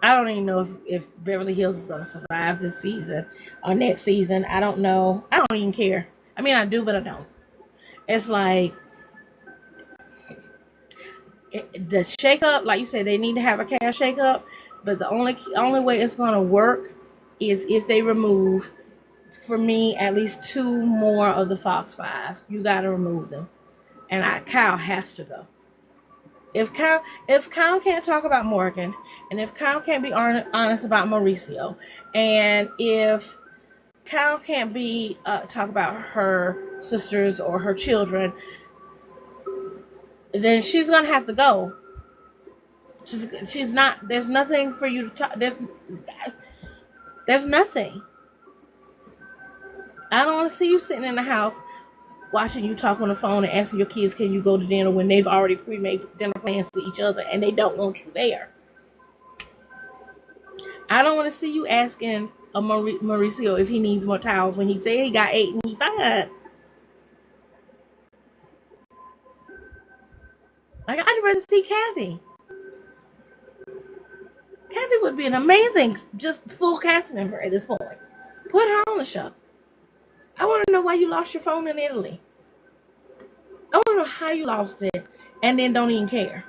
I don't even know if Beverly Hills is going to survive this season or next season. I don't know. I don't even care. I mean, I do, but I don't. It's like the shakeup, like you said, they need to have a cash shakeup. But the only way it's going to work is if they remove, for me, at least 2 more of the Fox 5. You got to remove them, and Kyle has to go. If Kyle can't talk about Morgan, and if Kyle can't be honest about Mauricio, and if Kyle can't be talk about her sisters or her children, then she's gonna have to go. She's not. There's nothing for you to talk. There's nothing. I don't want to see you sitting in the house watching you talk on the phone and asking your kids, can you go to dinner, when they've already pre-made dinner plans with each other and they don't want you there. I don't want to see you asking Mauricio if he needs more towels when he said he got 8 and he 5. Like, I'd rather see Kathy. Kathy would be an amazing, just full cast member at this point. Put her on the show. I want to know why you lost your phone in Italy. I want to know how you lost it and then don't even care.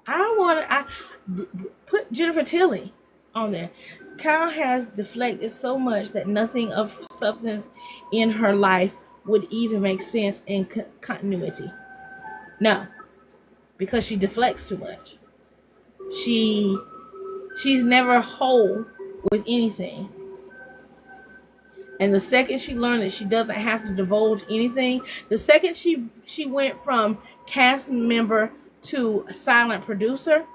I put Jennifer Tilly on there. Kyle has deflected so much that nothing of substance in her life would even make sense in continuity. No, because she deflects too much. She's never whole with anything. And the second she learned that she doesn't have to divulge anything, the second she went from cast member to a silent producer,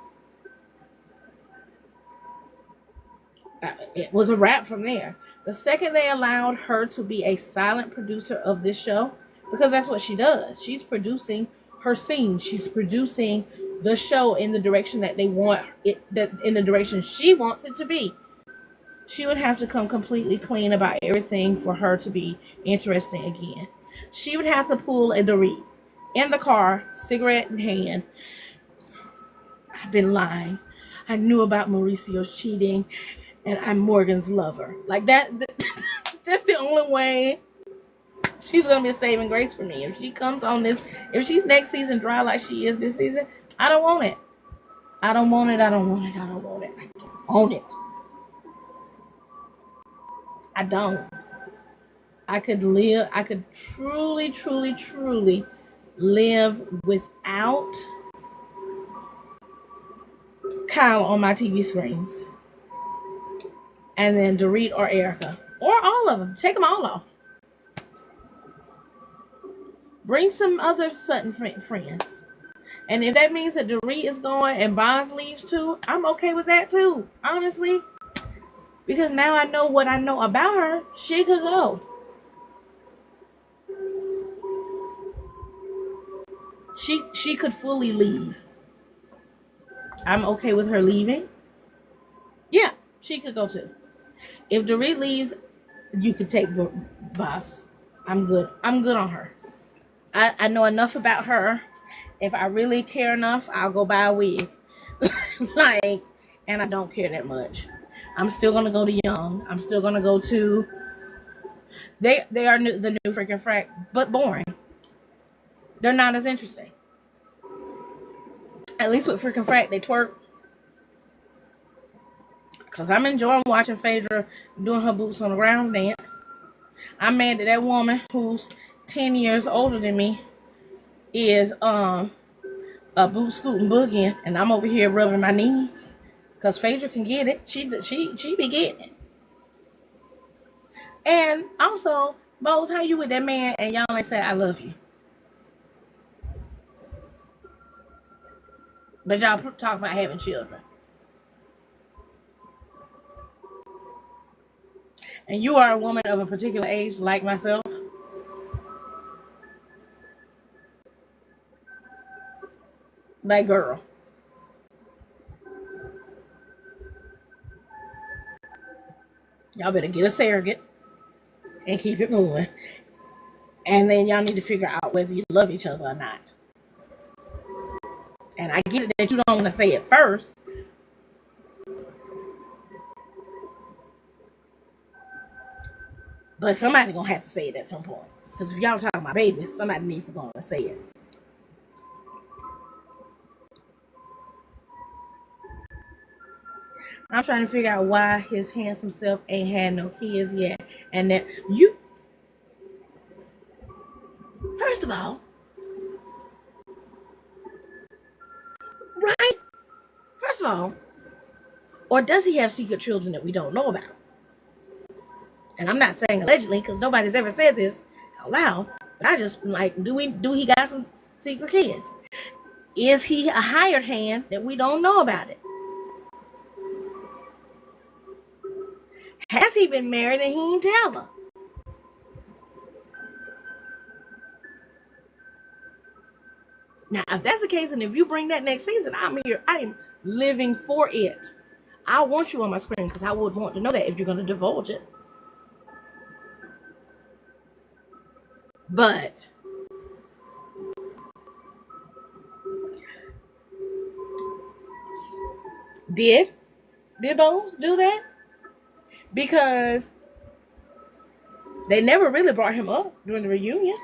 it was a wrap from there. The second they allowed her to be a silent producer of this show, because that's what she does. She's producing her scenes. She's producing the show in the direction that they want it, that in the direction she wants it to be. She would have to come completely clean about everything for her to be interesting again. She would have to pull a Dorit in the car, cigarette in hand. I've been lying. I knew about Mauricio's cheating, and I'm Morgan's lover. Like that. That's the only way she's gonna be a saving grace for me. If she comes on this, if she's next season dry like she is this season, I don't want it. I don't want it. I don't want it. I don't want it. I don't want it. I don't. I could truly live without Kyle on my TV screens. And then Dorit or Erica. Or all of them. Take them all off. Bring some other Sutton friends. And if that means that Dorit is going and Bonds leaves too, I'm okay with that too. Honestly. Because now I know what I know about her. She could go. She could fully leave. I'm okay with her leaving. Yeah, she could go too. If Dorit leaves, you could take Boss. I'm good. I'm good on her. I know enough about her. If I really care enough, I'll go buy a wig. And I don't care that much. I'm still gonna go to Young. I'm still gonna go to. They are the new freaking frack, but boring. They're not as interesting. At least with freaking frack, they twerk. Cause I'm enjoying watching Phaedra doing her boots on the ground dance. I'm mad that that woman who's 10 years older than me is a boot scooting boogieing, and I'm over here rubbing my knees. Cause Phaedra can get it. She be getting it. And also, Bose, how you with that man and y'all ain't say I love you? But y'all talk about having children. And you are a woman of a particular age like myself. Like, girl. Y'all better get a surrogate and keep it moving. And then y'all need to figure out whether you love each other or not. And I get it that you don't want to say it first. But somebody gonna have to say it at some point. Because if y'all talking about babies, somebody needs to go and say it. I'm trying to figure out why his handsome self ain't had no kids yet. And that you, first of all, right? First of all, or does he have secret children that we don't know about? And I'm not saying allegedly because nobody's ever said this out loud. But I just like, do he got some secret kids? Is he a hired hand that we don't know about it? Has he been married and he ain't tell her? Now, if that's the case, and if you bring that next season, I'm here. I am living for it. I want you on my screen because I would want to know that if you're going to divulge it. But Did Bose do that? Because they never really brought him up during the reunion,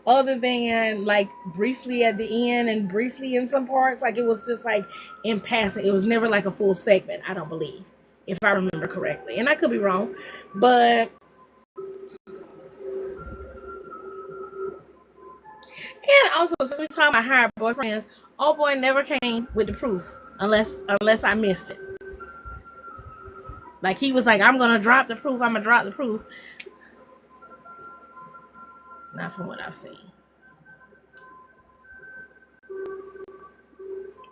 other than like briefly at the end and briefly in some parts. Like it was just like in passing. It was never like a full segment, I don't believe, if I remember correctly. And I could be wrong. But and also, since we talking about hired boyfriends, old boy never came with the proof unless I missed it. Like he was like, I'm gonna drop the proof. I'm gonna drop the proof. Not from what I've seen.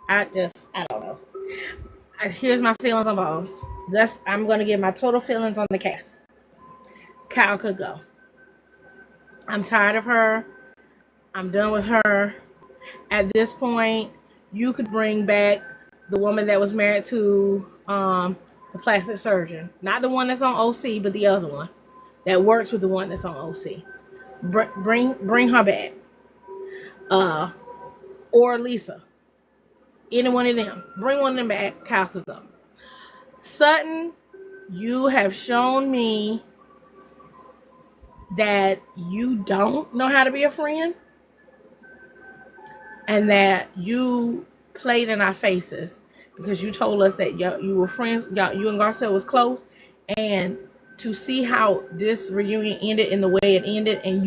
I don't know. Here's my feelings on Bones. I'm gonna give my total feelings on the cast. Kyle could go. I'm tired of her. I'm done with her. At this point, you could bring back the woman that was married to the plastic surgeon. Not the one that's on OC, but the other one that works with the one that's on OC. Bring her back. Or Lisa. Any one of them. Bring one of them back. Kyle could go. Sutton, you have shown me that you don't know how to be a friend. And that you played in our faces because you told us that you were friends, you and Garcelle was close. And to see how this reunion ended in the way it ended, and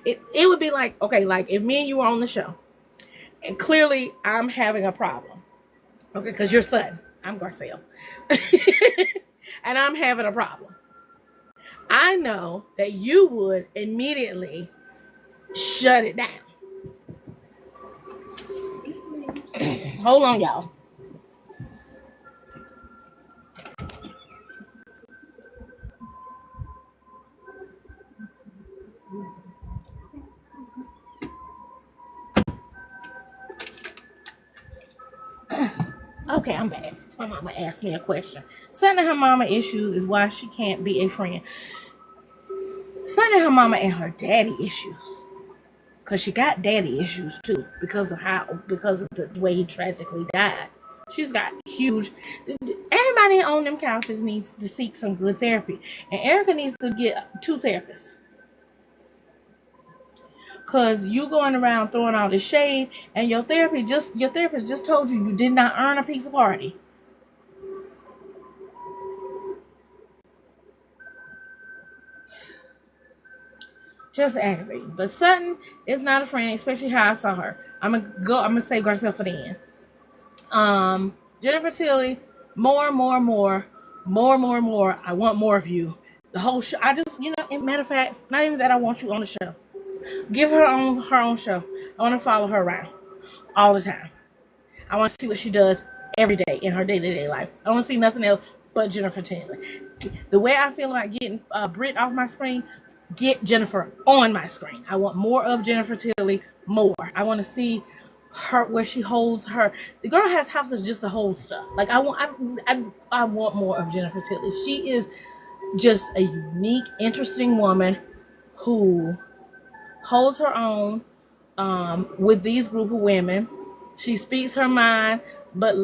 it would be like, okay, like if me and you were on the show, and clearly I'm having a problem, okay, because you're Sutton, I'm Garcelle, and I'm having a problem. I know that you would immediately shut it down. Hold on, y'all. Okay, I'm back. My mama asked me a question. Something her mama issues is why she can't be a friend. Something her mama and her daddy issues. Because she got daddy issues too. Because of the way he tragically died. She's got huge... Everybody on them couches needs to seek some good therapy. And Erica needs to get 2 therapists. Because you going around throwing all this shade, and your therapist just told you did not earn a pizza party. Just aggravating. But Sutton is not a friend, especially how I saw her. I'm gonna say Garcelle for the end. Jennifer Tilly, more. I want more of you. The whole show. I just, matter of fact, not even that I want you on the show. Give her own show. I want to follow her around all the time. I want to see what she does every day in her day-to-day life. I don't want to see nothing else but Jennifer Tilly. The way I feel about getting Brit off my screen, get Jennifer on my screen. I want more of Jennifer Tilly. More. I want to see her where she holds her. The girl has houses just to hold stuff. Like I want more of Jennifer Tilly. She is just a unique, interesting woman who holds her own with these group of women. She speaks her mind, but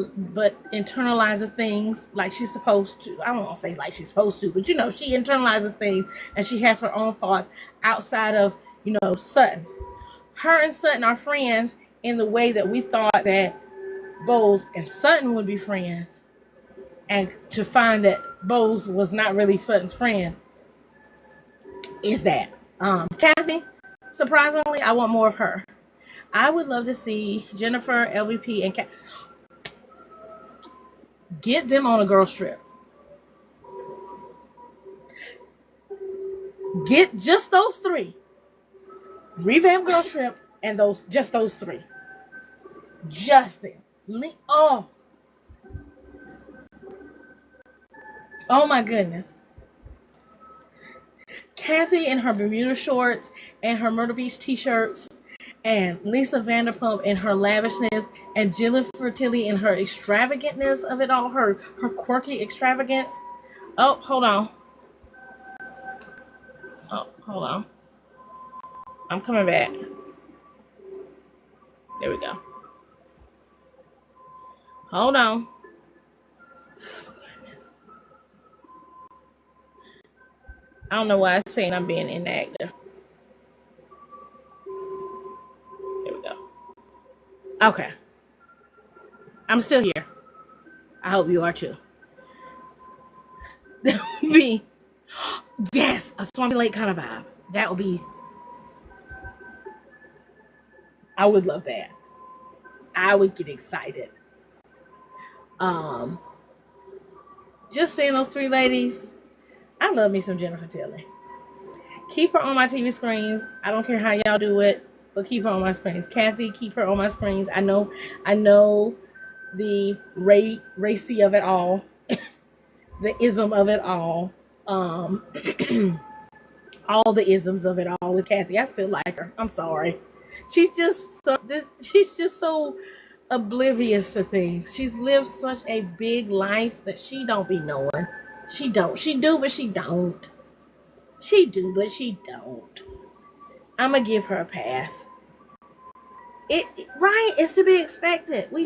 internalizes things like she's supposed to. I don't want to say like she's supposed to, but she internalizes things, and she has her own thoughts outside of Sutton. Her and Sutton are friends in the way that we thought that Bose and Sutton would be friends, and to find that Bose was not really Sutton's friend is that Kathy. Surprisingly, I want more of her. I would love to see Jennifer, LVP, and get them on a girl trip. Get just those 3. Revamp girl trip and just those 3. Justin. Oh my goodness. Kathy in her Bermuda shorts and her Myrtle Beach t-shirts, and Lisa Vanderpump in her lavishness, and Jennifer Tilly in her extravagantness of it all, her quirky extravagance. Oh, hold on. I'm coming back. There we go. Hold on. I don't know why it's saying I'm being inactive. Here we go. Okay. I'm still here. I hope you are too. That would be, yes, a Swampy Lake kind of vibe. That would be, I would love that. I would get excited. Um, just seeing those three ladies, I love me some Jennifer Tilly. Keep her on my TV screens. I don't care how y'all do it, but keep her on my screens. Kathy, keep her on my screens. I know the racy of it all, the ism of it all, all the isms of it all with Kathy. I still like her. I'm sorry. She's just so oblivious to things. She's lived such a big life that she don't be knowing. She don't. She do, but she don't. She do, but she don't. I'm gonna give her a pass. Right? It's to be expected. We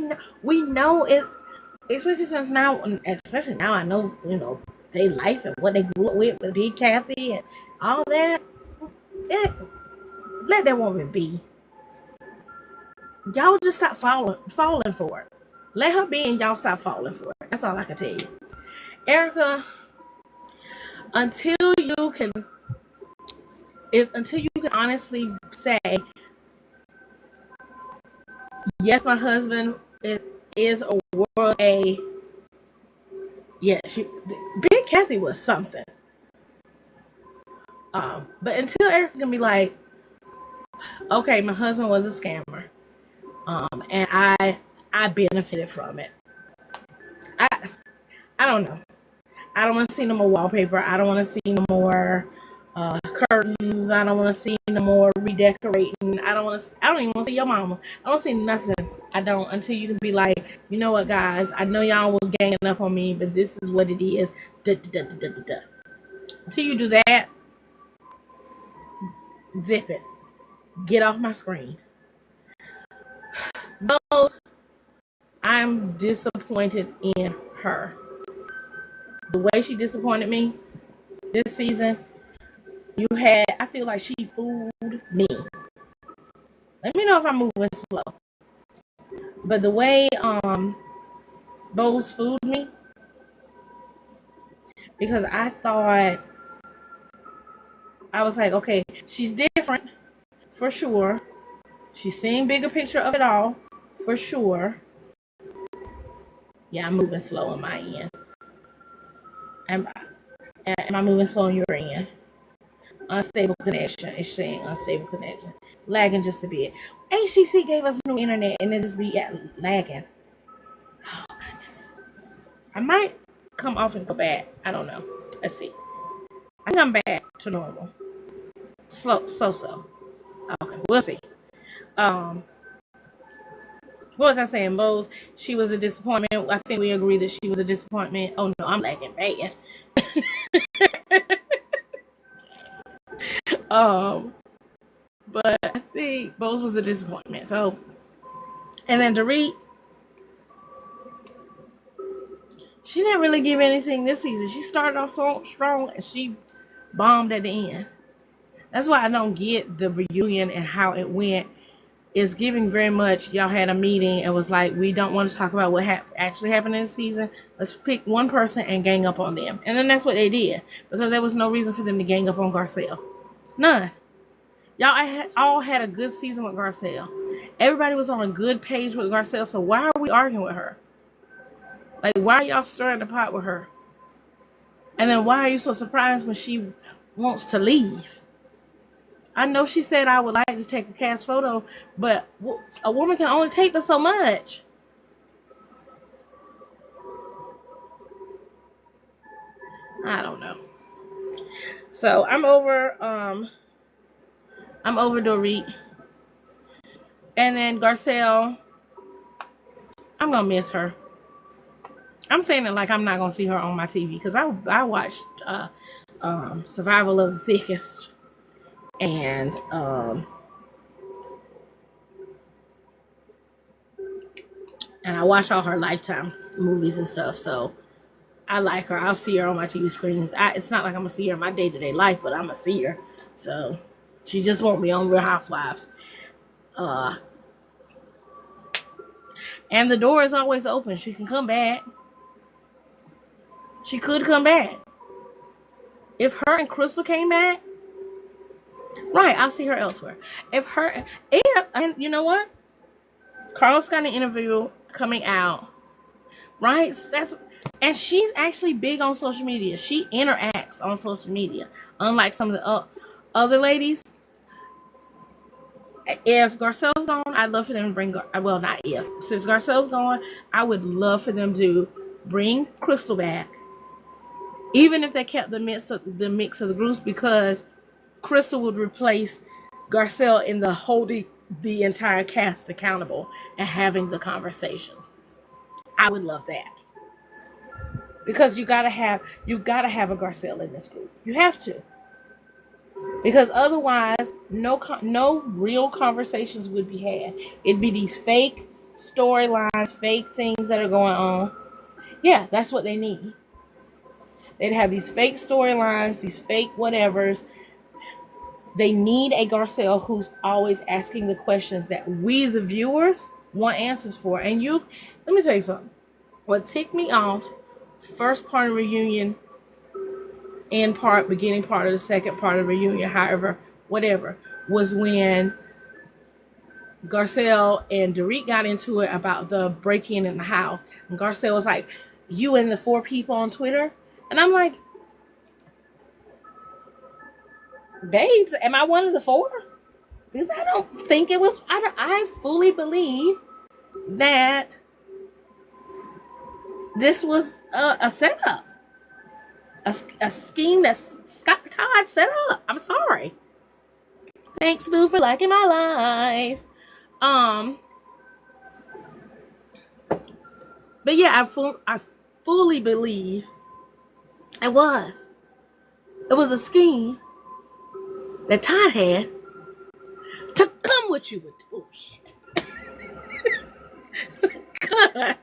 know it's, especially now. I know they life and what they grew up with Big Kathy and all that. Let that woman be. Y'all just stop falling for it. Let her be and y'all stop falling for it. That's all I can tell you. Erica, until you can honestly say, yes, my husband is or was a, yeah, Big Kathy was something. But until Erica can be like, okay, my husband was a scammer. And I benefited from it. I don't know. I don't want to see no more wallpaper. I don't want to see no more curtains. I don't want to see no more redecorating. I don't even want to see your mama. I don't see nothing. I don't, until you can be like, you know what, guys? I know y'all were ganging up on me, but this is what it is. Until you do that, zip it. Get off my screen. Those, I'm disappointed in her. The way she disappointed me this season, I feel like she fooled me. Let me know if I'm moving slow. But the way Bose fooled me, because I thought, I was like, okay, she's different for sure. She's seeing bigger picture of it all for sure. Yeah, I'm moving slow on my end. Am I moving slow on your end? Unstable connection. It's saying unstable connection. Lagging just a bit. HTC gave us new internet and it just be lagging. Oh, goodness. I might come off and go back. I don't know. Let's see. I come back to normal. So. Okay, we'll see. What was I saying, Bose? She was a disappointment. I think we agree that she was a disappointment. Oh no, I'm lagging bad. But I think Bose was a disappointment. So, and then Dorit, she didn't really give anything this season. She started off so strong and she bombed at the end. That's why I don't get the reunion and how it went. It's giving very much, y'all had a meeting and was like, we don't want to talk about what actually happened in the season. Let's pick one person and gang up on them. And then that's what they did. Because there was no reason for them to gang up on Garcelle. None. Y'all all had a good season with Garcelle. Everybody was on a good page with Garcelle. So why are we arguing with her? Like, why are y'all stirring the pot with her? And then why are you so surprised when she wants to leave? I know she said I would like to take a cast photo, but a woman can only take but so much. I don't know. So I'm over Dorit. And then Garcelle, I'm gonna miss her. I'm saying it like I'm not gonna see her on my TV because I watched Survival of the Thickest. And I watch all her Lifetime movies and stuff. So I like her. I'll see her on my TV screens. It's not like I'm gonna see her in my day-to-day life, but I'm gonna see her. So she just won't be on Real Housewives. And the door is always open. She can come back. She could come back. If her and Crystal came back, right, I'll see her elsewhere. And you know what? Carlos got an interview coming out, right? And she's actually big on social media. She interacts on social media, unlike some of the other ladies. If Garcelle's gone, I'd love for them to bring. Well, not if. Since Garcelle's gone, I would love for them to bring Crystal back, even if they kept the mix of the groups, because Crystal would replace Garcelle in the holding the entire cast accountable and having the conversations. I would love that, because you gotta have a Garcelle in this group. You have to, because otherwise, no real conversations would be had. It'd be these fake storylines, fake things that are going on. Yeah, that's what they need. They'd have these fake storylines, these fake whatevers. They need a Garcelle who's always asking the questions that we, the viewers, want answers for. And let me tell you something. What ticked me off, first part of reunion, end part, beginning part of the second part of reunion, however, whatever, was when Garcelle and Dorit got into it about the break-in in the house. And Garcelle was like, you and the 4 people on Twitter? And I'm like, babes, am I one of the 4? Because I don't think it was. I fully believe that this was a setup, a scheme that Scott Todd set up. I'm sorry. Thanks, Boo, for liking my life. But yeah, I fully believe it was a scheme that Todd had to come with you with the bullshit. Because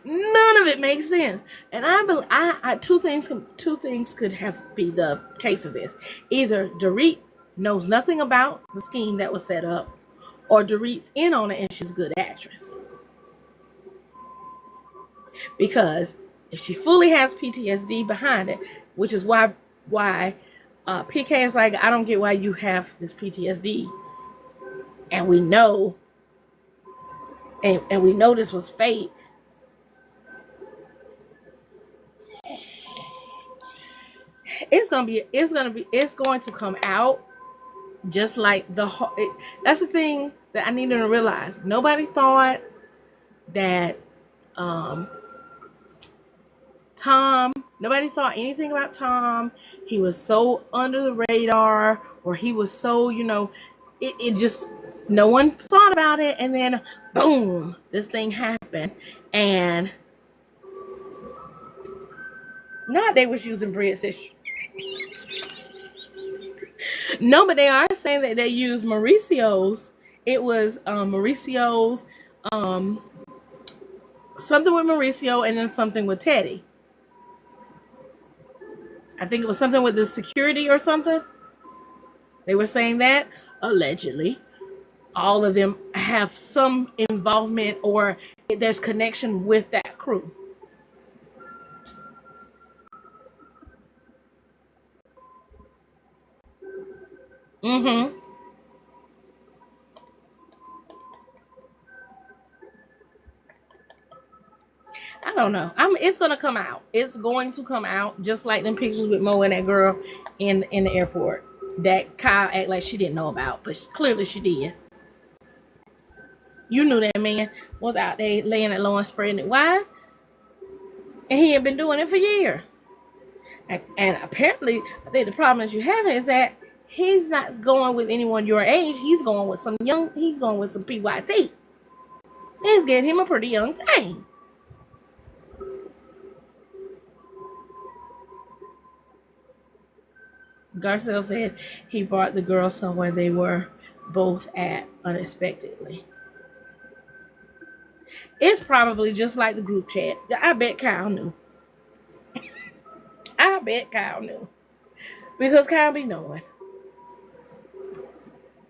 none of it makes sense. And I two things could be the case of this. Either Dorit knows nothing about the scheme that was set up, or Dorit's in on it and she's a good actress. Because if she fully has PTSD behind it, which is why PK is like, I don't get why you have this PTSD, and we know, and we know this was fake. It's going to come out just like that's the thing that I need to realize. Nobody thought that nobody thought anything about Tom. He was so under the radar, or he was so, it just, no one thought about it. And then boom, this thing happened. And now they was using Brit's issue. No, but they are saying that they used Mauricio's. It was Mauricio's, something with Mauricio and then something with Teddy. I think it was something with the security or something. They were saying that, allegedly, all of them have some involvement or there's connection with that crew. Mm-hmm. I don't know. It's gonna come out. It's going to come out, just like them pictures with Mo and that girl in the airport that Kyle act like she didn't know about, but clearly she did. You knew that man was out there laying it low and spreading it wide, and he had been doing it for years. And apparently, I think the problem that you have is that he's not going with anyone your age. He's going with some PYT. He's getting him a pretty young thing. Garcelle said he brought the girls somewhere they were both at unexpectedly. It's probably just like the group chat. I bet Kyle knew. I bet Kyle knew. Because Kyle be knowing.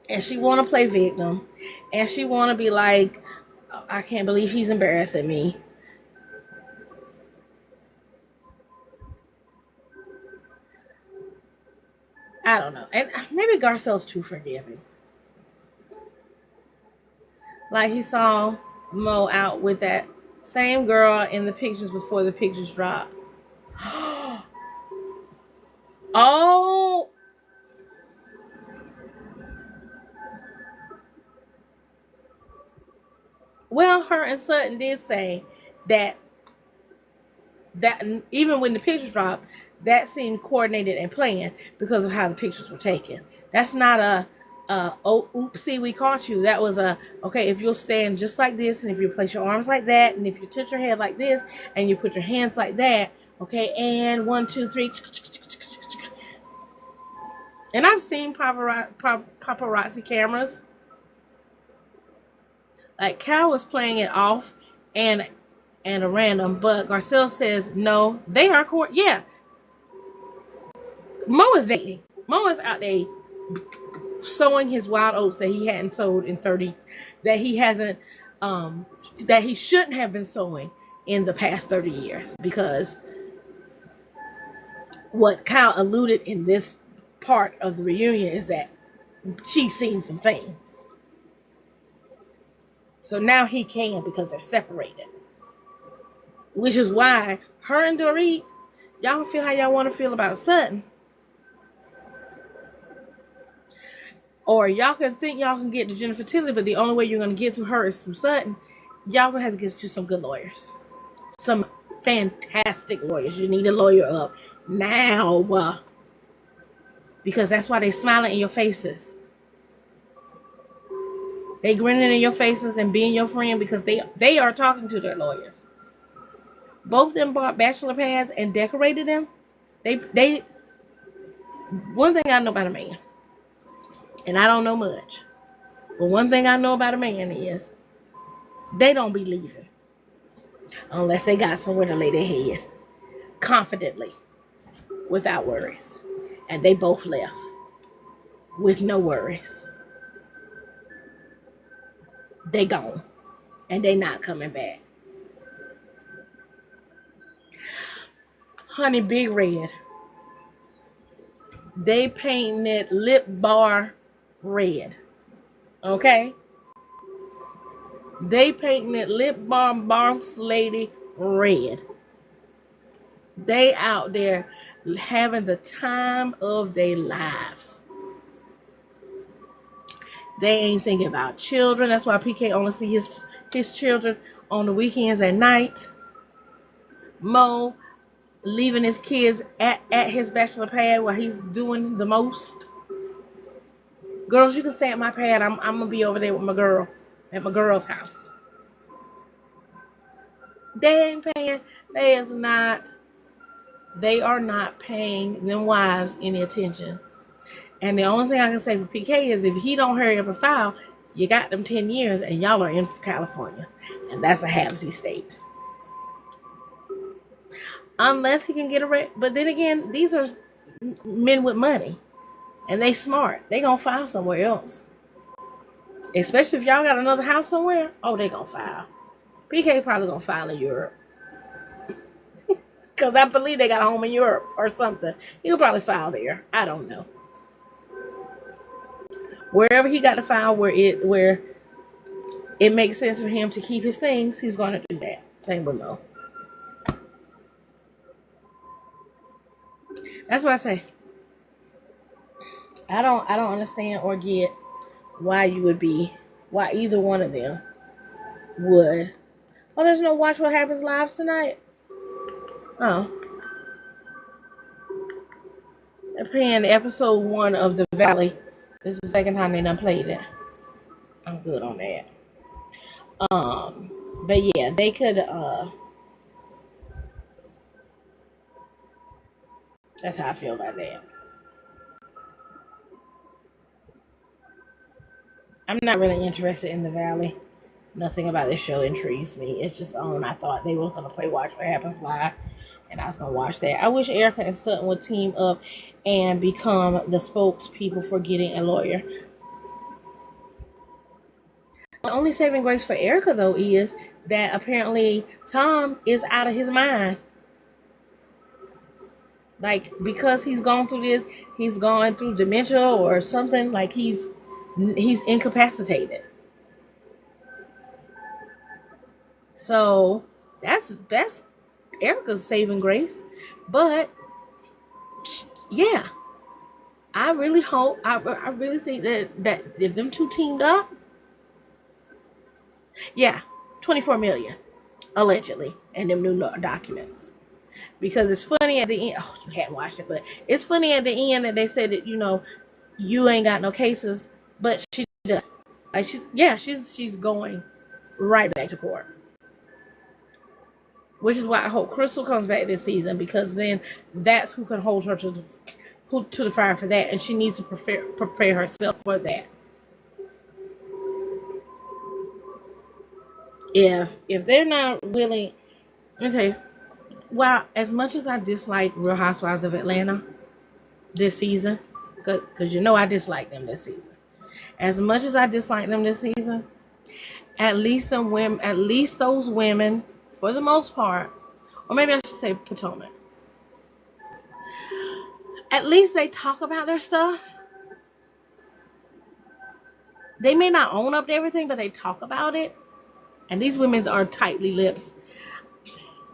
And she want to play victim. And she want to be like, I can't believe he's embarrassing me. I don't know. And maybe Garcelle's too forgiving. Like he saw Mo out with that same girl in the pictures before the pictures dropped. Oh. Well, her and Sutton did say that even when the pictures dropped, that seemed coordinated and planned because of how the pictures were taken. That's not a oh oopsie, we caught you. That was a okay, if you'll stand just like this, and if you place your arms like that, and if you tilt your head like this, and you put your hands like that, okay, and 1, 2, 3. And I've seen paparazzi cameras. Like Cal was playing it off and a random, but Garcelle says no, they are court. Yeah, Mo is dating. Mo is out there sowing his wild oats that he hadn't sowed in 30, that he hasn't, that he shouldn't have been sowing in the past 30 years. Because what Kyle alluded in this part of the reunion is that she's seen some things. So now he can because they're separated. Which is why her and Dorit, y'all feel how y'all want to feel about Sutton. Or y'all can think y'all can get to Jennifer Tilly, but the only way you're going to get to her is through Sutton. Y'all going to have to get to some good lawyers. Some fantastic lawyers. You need a lawyer up now. Because that's why they smiling in your faces. They grinning in your faces and being your friend because they are talking to their lawyers. Both of them bought bachelor pads and decorated them. They one thing I know about a man, and I don't know much, but one thing I know about a man is they don't be leaving unless they got somewhere to lay their head confidently without worries. And they both left with no worries. They gone and they not coming back. Honey, Big Red. They painting it lip bar red. Okay? They painting it lip bar boss lady red. They out there having the time of their lives. They ain't thinking about children. That's why PK only see his children on the weekends at night. Mo leaving his kids at his bachelor pad while he's doing the most. Girls, you can stay at my pad. I'm gonna be over there with my girl at my girl's house. They ain't paying. They are not paying them wives any attention. And the only thing I can say for PK is if he don't hurry up and file, you got them 10 years and y'all are in California. And that's a halfsy state. Unless he can get a but then again, these are men with money. And they smart. They gonna file somewhere else. Especially if y'all got another house somewhere. Oh, they gonna file. PK probably gonna file in Europe. Because I believe they got a home in Europe or something. He'll probably file there. I don't know. Wherever he got to file where it makes sense for him to keep his things, he's going to do that. Same with Mo. That's what I say. I don't understand or get why either one of them would. Oh, there's no Watch What Happens Live tonight? Oh. They're playing episode 1 of The Valley. This is the second time they done played it. I'm good on that. But yeah, they could that's how I feel about that. I'm not really interested in The Valley. Nothing about this show intrigues me. It's just on. I thought they were going to play Watch What Happens Live. and I was gonna watch that. I wish Erica and Sutton would team up and become the spokespeople for getting a lawyer. The only saving grace for Erica, though, is that apparently Tom is out of his mind. Like, because he's gone through this, he's gone through dementia or something. Like, he's incapacitated. So that's Erica's saving grace. But yeah, I really hope, I really think that if them two teamed up, yeah, 24 million allegedly, and them new documents. Because it's funny at the end. Oh, you hadn't watched it, but it's funny at the end that they said that you ain't got no cases, but she does. Like she's going right back to court. Which is why I hope Crystal comes back this season, because then that's who can hold her to the fire for that, and she needs to prepare herself for that. If they're not willing, let me tell you, well, as much as I dislike Real Housewives of Atlanta this season, because I dislike them this season. As much as I dislike them this season, at least those women, for the most part, or maybe I should say Potomac, at least they talk about their stuff. They may not own up to everything, but they talk about it. And these women are tightly lipped.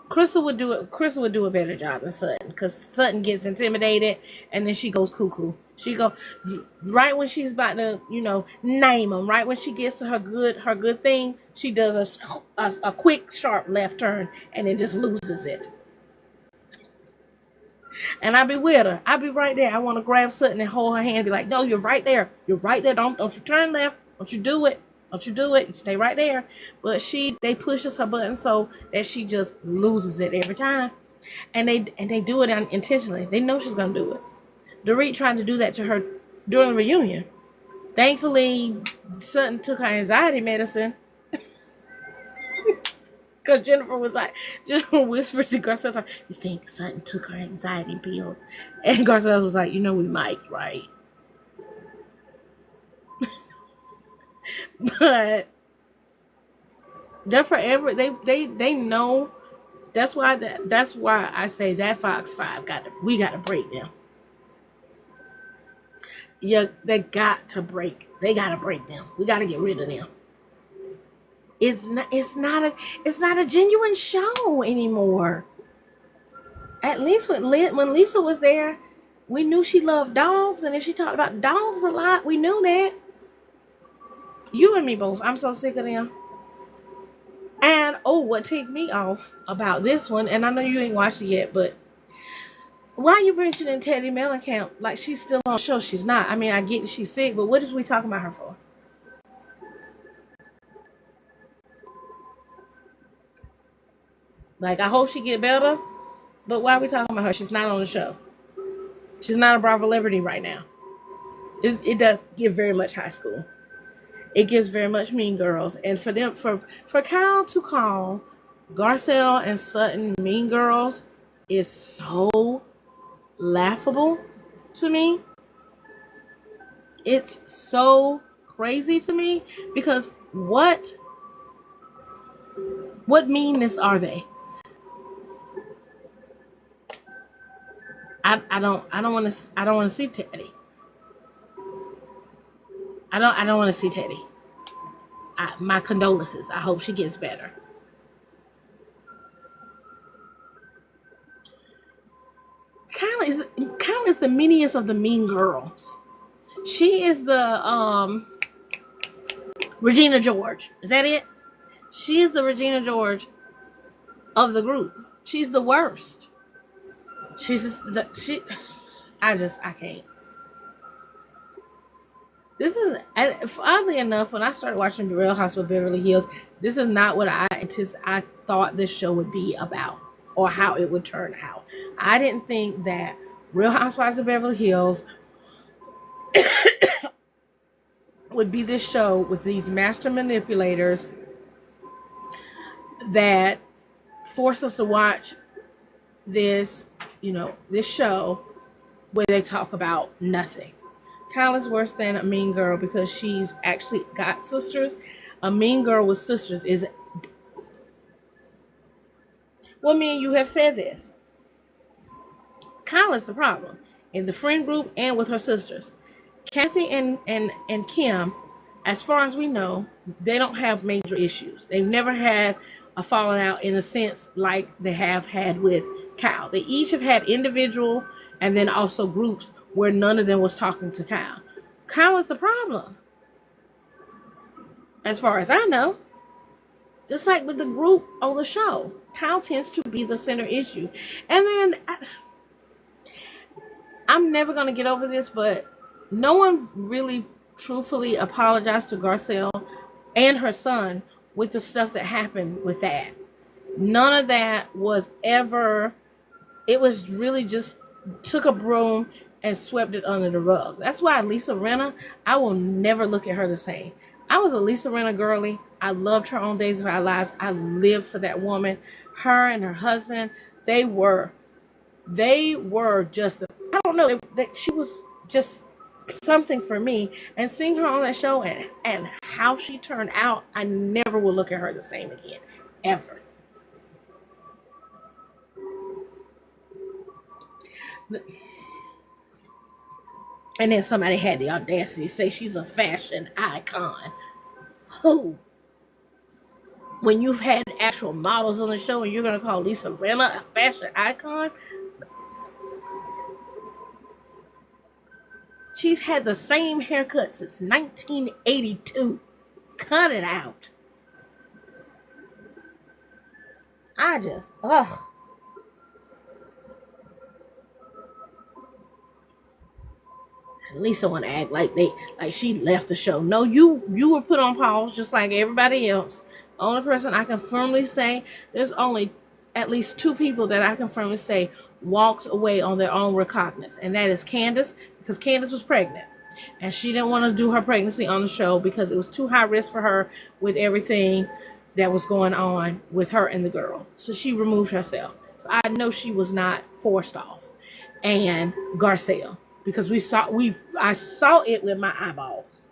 Crystal would do a better job than Sutton, because Sutton gets intimidated and then she goes cuckoo. She go right when she's about to, name them. Right when she gets to her good thing, she does a quick sharp left turn and then just loses it. And I be with her. I be right there. I want to grab Sutton and hold her hand and be like, "No, you're right there. You're right there. Don't you turn left. Don't you do it. Don't you do it. You stay right there." But they pushes her button so that she just loses it every time. And they do it intentionally. They know she's gonna do it. Dorit tried to do that to her during the reunion. Thankfully, Sutton took her anxiety medicine. Because Jennifer whispered to Garcelle, "You think Sutton took her anxiety pill?" And Garcelle was like, "We might, right?" But they're forever. They know. That's why I say that Fox 5 we got to break them. Yeah, they got to break. They got to break them. We got to get rid of them. It's not a genuine show anymore. At least when Lisa was there, we knew she loved dogs, and if she talked about dogs a lot, we knew that. You and me both. I'm so sick of them. And what ticked me off about this one, and I know you ain't watched it yet, but why are you mentioning Teddy Mellencamp like she's still on the show? She's not. I mean, I get she's sick, but what is we talking about her for? Like, I hope she get better, but why are we talking about her? She's not on the show. She's not a Bravo celebrity right now. It does give very much high school. It gives very much Mean Girls. And for Kyle to call Garcelle and Sutton Mean Girls is so laughable to me. It's so crazy to me, because what meanness are they? I don't want to see Teddy. I don't want to see Teddy. My condolences. I hope she gets better. Kyle is the meanest of the mean girls. She is the Regina George. Is that it? She's the Regina George of the group. She's the worst. I can't. This is, oddly enough, when I started watching The Real Housewives of Beverly Hills, this is not what I thought this show would be about, or how it would turn out. I didn't think that Real Housewives of Beverly Hills would be this show with these master manipulators that force us to watch this, this show where they talk about nothing. Kyle is worse than a mean girl because she's actually got sisters. A mean girl with sisters is... Well, me and you have said this. Kyle is the problem in the friend group and with her sisters. Kathy and Kim, as far as we know, they don't have major issues. They've never had a falling out in a sense like they have had with Kyle. They each have had individual and then also groups where none of them was talking to Kyle. Kyle is the problem, as far as I know. Just like with the group on the show, Kyle tends to be the center issue. And then I'm never going to get over this, but no one really truthfully apologized to Garcelle and her son with the stuff that happened with that. None of that was ever... It was really just took a broom and swept it under the rug. That's why Lisa Rinna, I will never look at her the same. I was a Lisa Rinna girly. I loved her on Days of Our Lives. I lived for that woman. Her and her husband, they were just, I don't know, she was just something for me. And seeing her on that show and how she turned out, I never will look at her the same again, ever. And then somebody had the audacity to say she's a fashion icon. Who? When you've had actual models on the show and you're going to call Lisa Rinna a fashion icon? She's had the same haircut since 1982. Cut it out. Lisa want to act like she left the show. No, you were put on pause just like everybody else. Only person I can firmly say, there's only at least 2 people that I can firmly say walked away on their own recognizance, and that is Candace, because Candace was pregnant and she didn't want to do her pregnancy on the show because it was too high risk for her with everything that was going on with her and the girls. So she removed herself. So I know she was not forced off. And Garcelle, because I saw it with my eyeballs.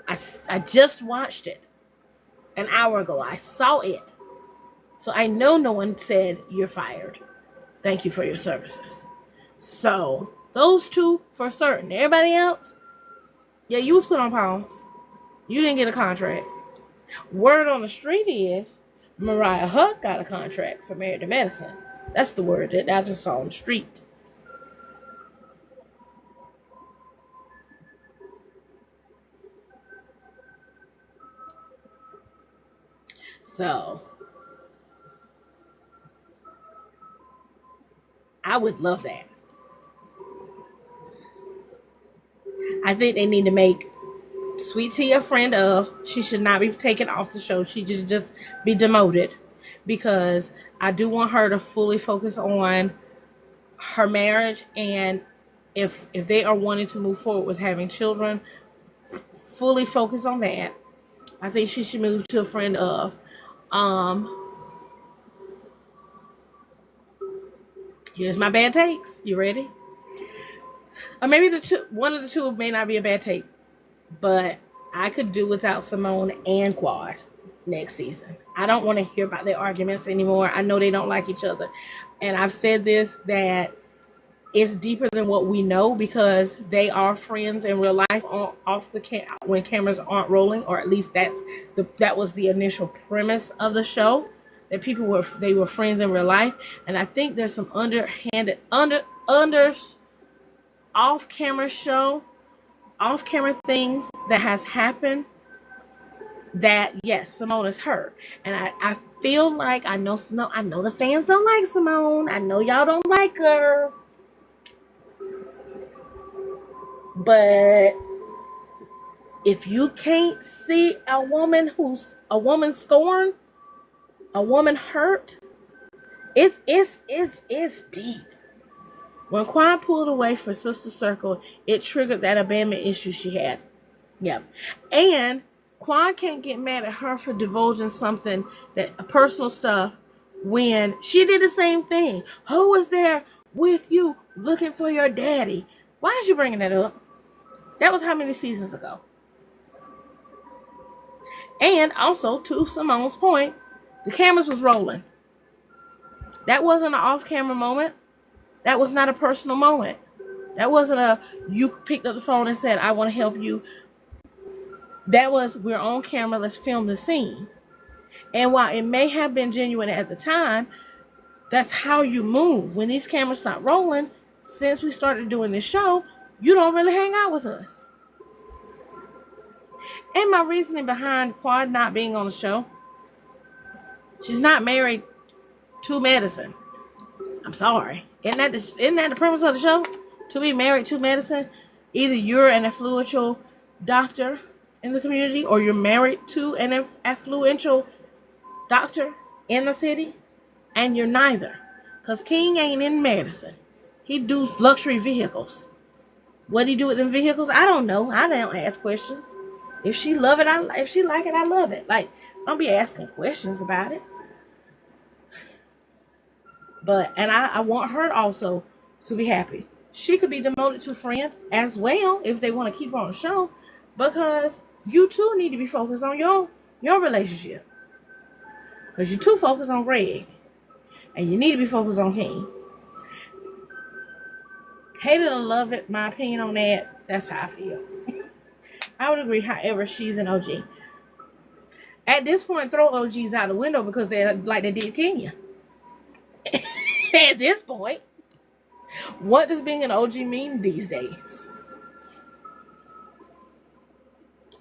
I just watched it an hour ago. I saw it. So I know no one said, "You're fired. Thank you for your services." So those 2 for certain. Everybody else, yeah, you was put on pause. You didn't get a contract. Word on the street is Mariah Huck got a contract for Married to Medicine. That's the word that I just saw on the street. So I would love that. I think they need to make Sweet Tea a friend of. She should not be taken off the show. She just be demoted, because I do want her to fully focus on her marriage, and if they are wanting to move forward with having children, fully focus on that. I think she should move to a friend of. Here's my bad takes. You ready? Or maybe one of the two may not be a bad take, but I could do without Simone and Quad next season. I don't want to hear about their arguments anymore. I know they don't like each other. And I've said this, that it's deeper than what we know, because they are friends in real life when cameras aren't rolling, or at least that was the initial premise of the show, that they were friends in real life. And I think there's some underhanded off-camera things that has happened that, yes, Simone is hurt. And I feel like I know the fans don't like Simone. I know y'all don't like her. But if you can't see a woman scorned, a woman hurt, it's deep. When Quan pulled away for Sister Circle, it triggered that abandonment issue she has. Yeah. And Quan can't get mad at her for divulging something, that personal stuff, when she did the same thing. Who was there with you looking for your daddy? Why is you bringing that up? That was how many seasons ago? And also, to Simone's point, the cameras was rolling. That wasn't an off-camera moment. That was not a personal moment. That wasn't a, you picked up the phone and said, I want to help you. That was, we're on camera, let's film the scene. And while it may have been genuine at the time, that's how you move. When these cameras start rolling, since we started doing this show, you don't really hang out with us. And my reasoning behind Quad not being on the show, she's not married to medicine. I'm sorry. Isn't that the premise of the show? To be married to medicine? Either you're an influential doctor in the community or you're married to an influential doctor in the city, and you're neither. Because King ain't in medicine. He do luxury vehicles. What he do with them vehicles? I don't know. I don't ask questions. If she love it, if she like it, I love it. Like, I'll be asking questions about it. But, and I want her also to be happy. She could be demoted to friend as well if they want to keep her on the show, because you too need to be focused on your relationship. Because you're too focused on Greg, and you need to be focused on King. Hate it or love it, my opinion on that, that's how I feel. I would agree, however, she's an OG. At this point, throw OGs out the window because they're like they did Kenya. At this point, what does being an OG mean these days?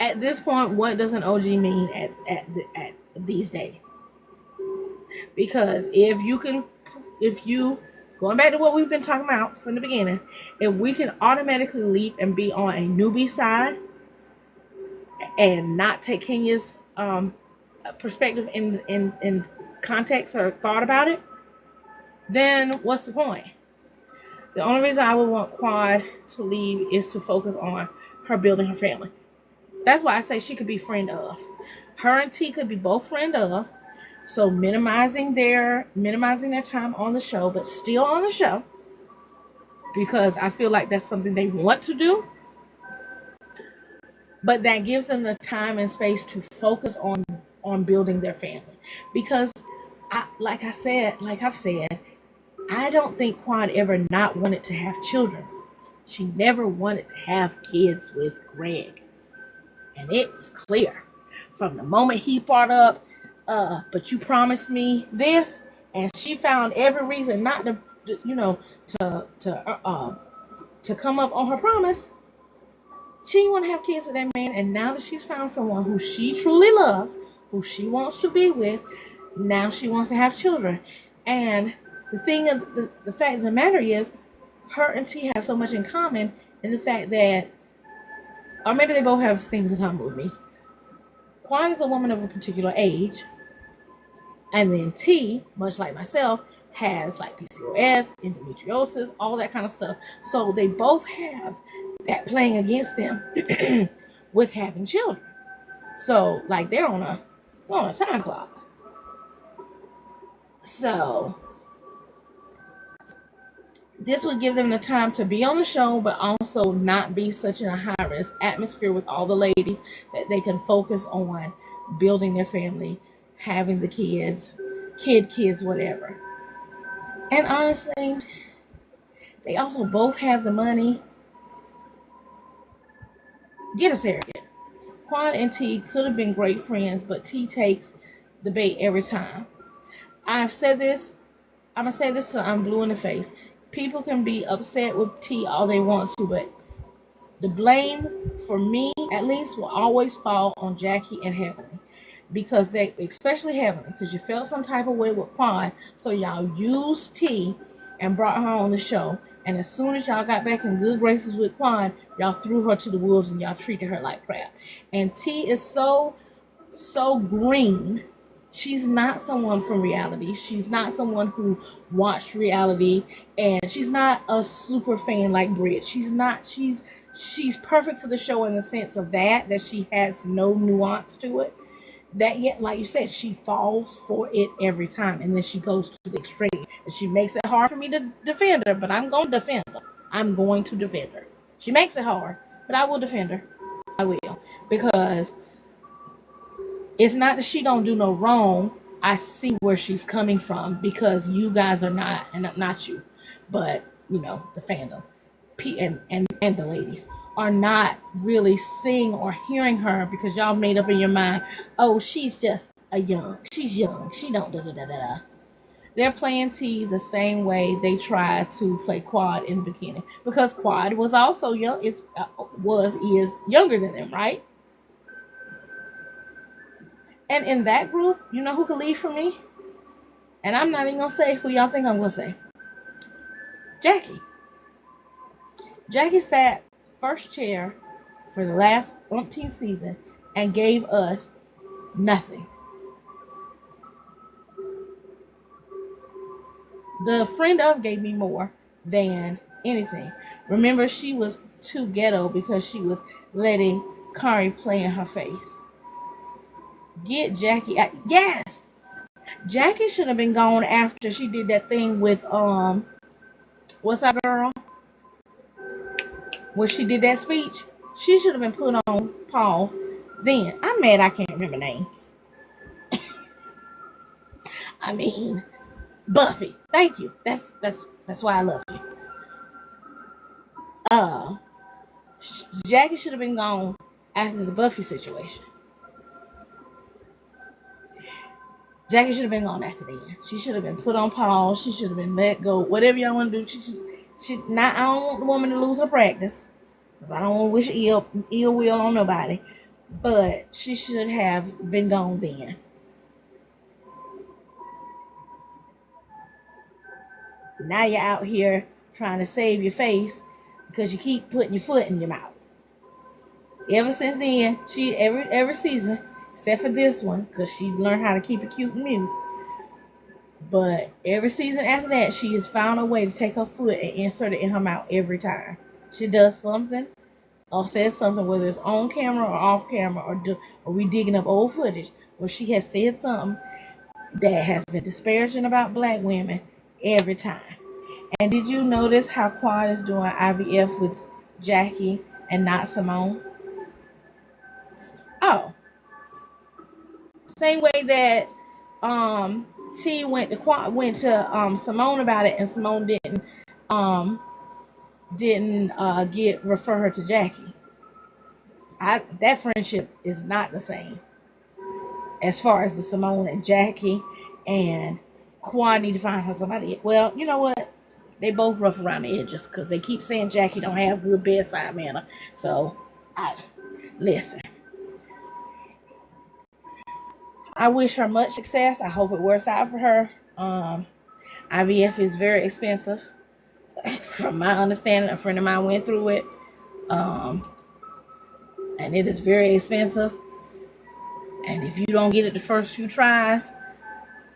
At this point, what does an OG mean at these days? Because if you, going back to what we've been talking about from the beginning, if we can automatically leap and be on a newbie side and not take Kenya's perspective in context or thought about it, then what's the point? The only reason I would want Quad to leave is to focus on her building her family. That's why I say she could be friend of. Her and T could be both friend of. So minimizing their time on the show, but still on the show, because I feel like that's something they want to do. But that gives them the time and space to focus on building their family. Because I've said, I don't think Quad ever not wanted to have children. She never wanted to have kids with Greg. And it was clear from the moment he brought up, but you promised me this, and she found every reason not to come up on her promise. She didn't want to have kids with that man, and now that she's found someone who she truly loves, who she wants to be with, now she wants to have children. And the fact of the matter is, her and T have so much in common in the fact that, or maybe they both have things in common with me. Quan is a woman of a particular age, and then T, much like myself, has like PCOS, endometriosis, all that kind of stuff. So they both have that playing against them with having children. So like they're on a time clock. So this would give them the time to be on the show, but also not be such in a high-risk atmosphere with all the ladies, that they can focus on building their family, having the kids, whatever. And honestly, they also both have the money. Get a surrogate. Quan and T could have been great friends, but T takes the bait every time. I've said this. I'm going to say this till I'm blue in the face. People can be upset with T all they want to, but the blame, for me at least, will always fall on Jackie and Heavenly. Because especially Heavenly, because you felt some type of way with Quan, so y'all used T and brought her on the show. And as soon as y'all got back in good graces with Quan, y'all threw her to the wolves and y'all treated her like crap. And T is so green. She's not someone from reality. She's not someone who watched reality, and she's not a super fan like Brit. She's perfect for the show in the sense of that she has no nuance to it. that yet, like you said, she falls for it every time, and then she goes to the extreme, and she makes it hard for me to defend her. But I'm going to defend her. I'm going to defend her. She makes it hard, but I will defend her. I will, because it's not that she don't do no wrong. I see where she's coming from, because you guys are not, and not you, but the fandom, and the ladies are not really seeing or hearing her, because y'all made up in your mind, oh, she's young, she don't da da da da da. They're playing T the same way they tried to play Quad in the beginning, because Quad was also young. Is younger than them, right? And in that group, you know who could lead for me? And I'm not even gonna say who y'all think I'm gonna say. Jackie. Jackie sat first chair for the last umpteenth season and gave us nothing. The friend of gave me more than anything. Remember, she was too ghetto because she was letting Kari play in her face. Get Jackie out. Yes! Jackie should have been gone after she did that thing with what's that girl? Where she did that speech. She should have been put on pause. Then I'm mad I can't remember names. I mean, Buffy. Thank you. That's why I love you. Jackie should have been gone after the Buffy situation. Jackie should have been gone after then. She should have been put on pause. She should have been let go. Whatever y'all want to do. I don't want the woman to lose her practice, because I don't want to wish ill will on nobody. But she should have been gone then. Now you're out here trying to save your face because you keep putting your foot in your mouth. Ever since then, she every season, except for this one, because she learned how to keep it cute and mute. But every season after that, she has found a way to take her foot and insert it in her mouth every time. She does something or says something, whether it's on camera or off camera, or we digging up old footage where she has said something that has been disparaging about black women every time. And did you notice how Quad is doing IVF with Jackie and not Simone? Oh, same way that T went to Simone about it, and Simone didn't refer her to Jackie. That friendship is not the same as far as the Simone and Jackie, and Quad need to find her somebody. Well, you know what? They both rough around the edges, because they keep saying Jackie don't have good bedside manner. So, listen. I wish her much success. I hope it works out for her. IVF is very expensive. From my understanding, a friend of mine went through it. And it is very expensive. And if you don't get it the first few tries,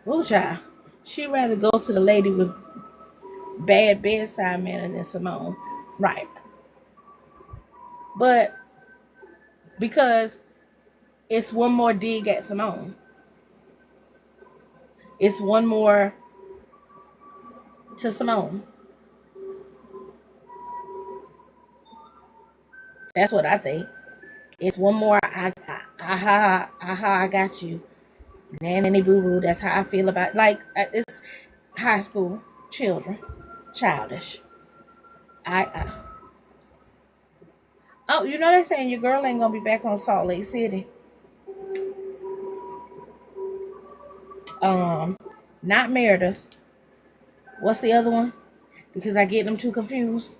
oh child, she'd rather go to the lady with bad bedside manner than Simone. Right. But because it's one more dig at Simone. It's one more to Simone. That's what I think. It's one more. I got you. Nanny boo boo. That's how I feel about. It's high school children, childish. Oh, you know they're saying your girl ain't gonna be back on Salt Lake City. Not Meredith. What's the other one? Because I get them too confused.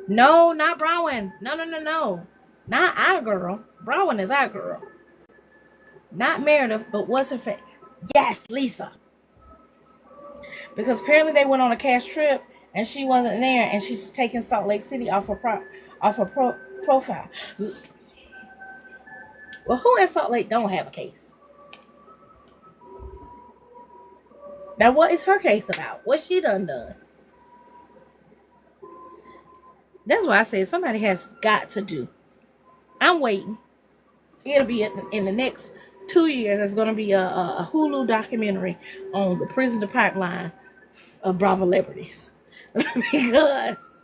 No, not Brown. No. Not our girl. Brown is our girl. Not Meredith, but what's her face? Yes, Lisa. Because apparently they went on a cash trip and she wasn't there, and she's taking Salt Lake City off her profile. Well, who in Salt Lake don't have a case? Now, what is her case about? What she done? That's why I said somebody has got to do. I'm waiting. It'll be in the next 2 years. There's going to be a Hulu documentary on the prison pipeline of Bravo celebrities. Because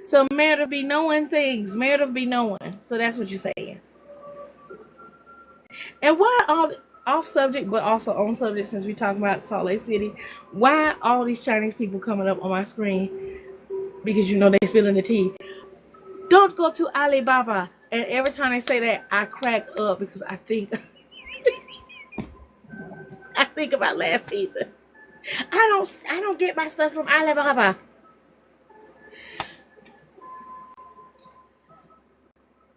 so Meredith be knowing things. Meredith be knowing. So that's what you're saying. And why all off subject, but also on subject, since we talking about Salt Lake City, why all these Chinese people coming up on my screen? Because you know they spilling the tea. Don't go to Alibaba. And every time they say that, I crack up because I think I think about last season. I don't get my stuff from Alibaba.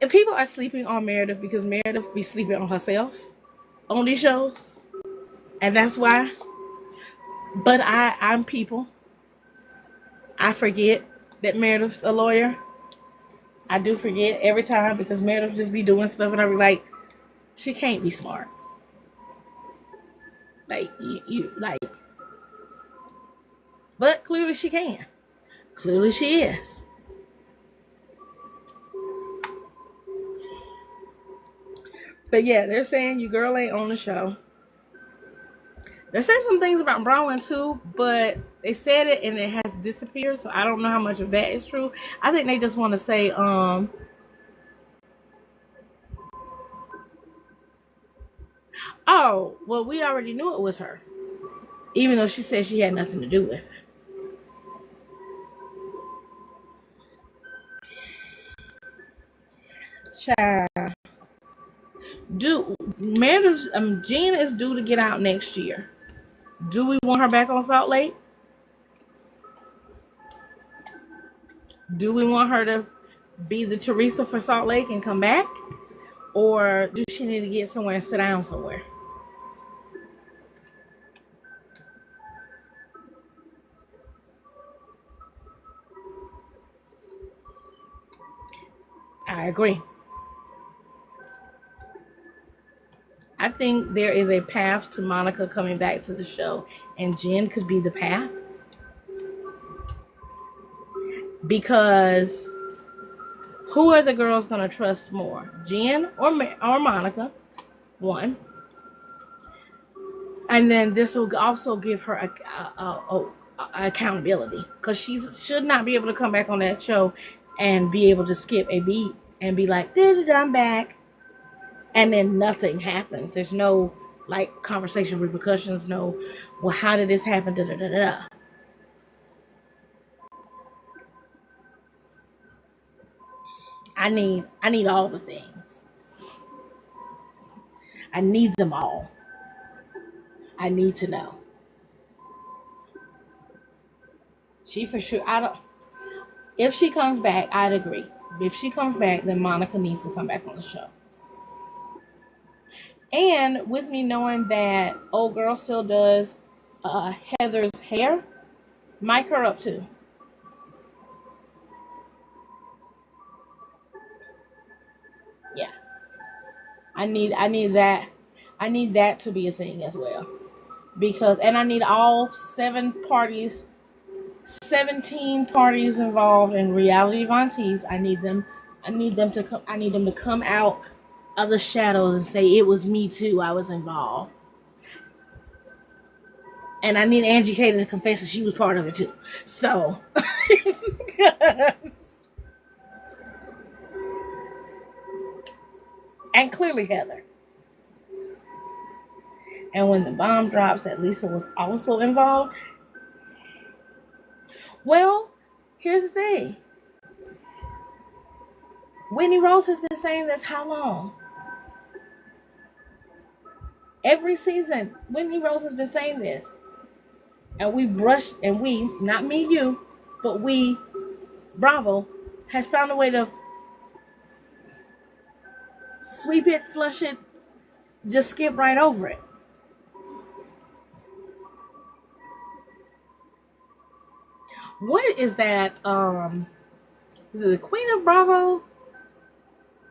And people are sleeping on Meredith because Meredith be sleeping on herself on these shows. And that's why. But I'm people. I forget that Meredith's a lawyer. I do forget every time because Meredith just be doing stuff and I be like, she can't be smart. Like, you like. But clearly she can. Clearly she is. But yeah, they're saying your girl ain't on the show. They're saying some things about Bronwyn too, but they said it and it has disappeared, so I don't know how much of that is true. I think they just want to say, oh, well, we already knew it was her. Even though she said she had nothing to do with it. Child. Meredith's Jean is due to get out next year. Do we want her back on Salt Lake? Do we want her to be the Teresa for Salt Lake and come back? Or do she need to get somewhere and sit down somewhere? I agree. I think there is a path to Monica coming back to the show, and Jen could be the path. Because who are the girls going to trust more? Jen or Monica? One. And then this will also give her accountability. Because she should not be able to come back on that show and be able to skip a beat and be like, I'm back. And then nothing happens. There's no like conversation repercussions. No, well, how did this happen? Da, da, da, da. I need all the things. I need them all. I need to know. She for sure. If she comes back, I'd agree. If she comes back, then Monica needs to come back on the show. And with me knowing that old girl still does Heather's hair, mic her up too. Yeah. I need that. I need that to be a thing as well. Because I need all 17 parties involved in Reality Vanties. I need them to come out of the shadows and say it was me too. I was involved. And I need Angie K to confess that she was part of it too. So and clearly Heather. And when the bomb drops that Lisa was also involved. Well, here's the thing. Whitney Rose has been saying this how long? Every season, Whitney Rose has been saying this. And not me, you, but we, Bravo, has found a way to sweep it, flush it, just skip right over it. What is that? Is it the Queen of Bravo?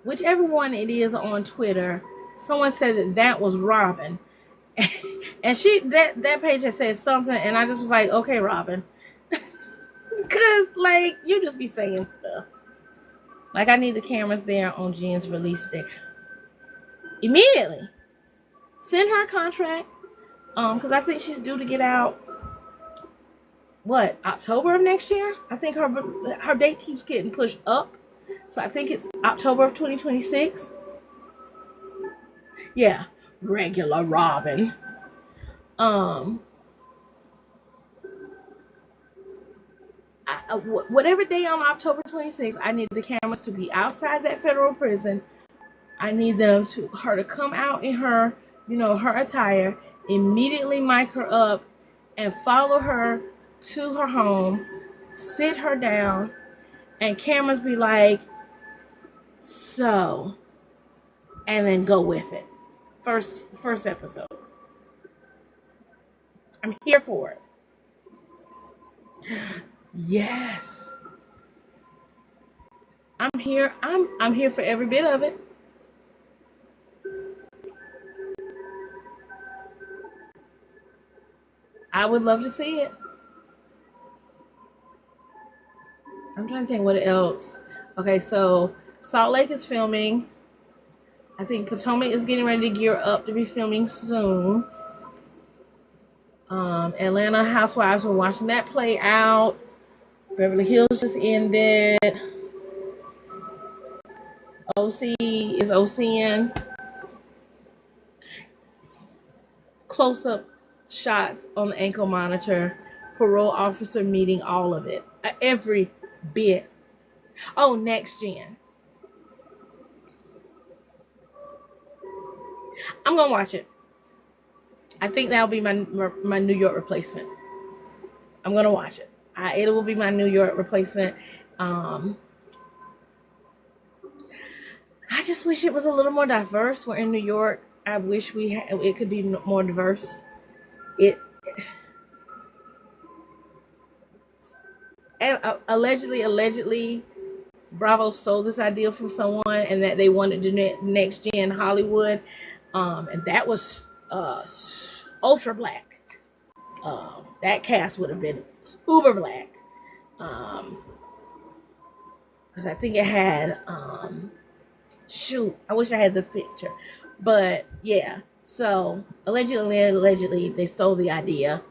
Whichever one it is on Twitter, someone said that was Robin. And that page had said something, and I just was like, okay, Robin. Because, like, you just be saying stuff. Like, I need the cameras there on Jen's release day. Immediately. Send her a contract. Because I think she's due to get out, what, October of next year? I think her date keeps getting pushed up. So I think it's October of 2026. Yeah. Regular Robin. Whatever day on October 26th, I need the cameras to be outside that federal prison. I need her to come out in her, her attire, immediately mic her up, and follow her to her home, sit her down, and cameras be like, so, and then go with it. First episode. I'm here for it. Yes. I'm here. I'm here for every bit of it. I would love to see it. I'm trying to think what else. Okay, so Salt Lake is filming. I think Potomac is getting ready to gear up to be filming soon. Atlanta Housewives, we're watching that play out. Beverly Hills just ended. OC is OCing. Close-up shots on the ankle monitor. Parole officer meeting, all of it. Every bit. Oh, Next Gen. I'm going to watch it. I think that'll be my New York replacement. I'm going to watch it. It will be my New York replacement. I just wish it was a little more diverse. We're in New York. I wish it could be more diverse. And allegedly, Bravo stole this idea from someone, and that they wanted to Next Gen Hollywood, and that was ultra black. That cast would have been uber black, because I think it had shoot, I wish I had this picture, but yeah. So allegedly, they stole the idea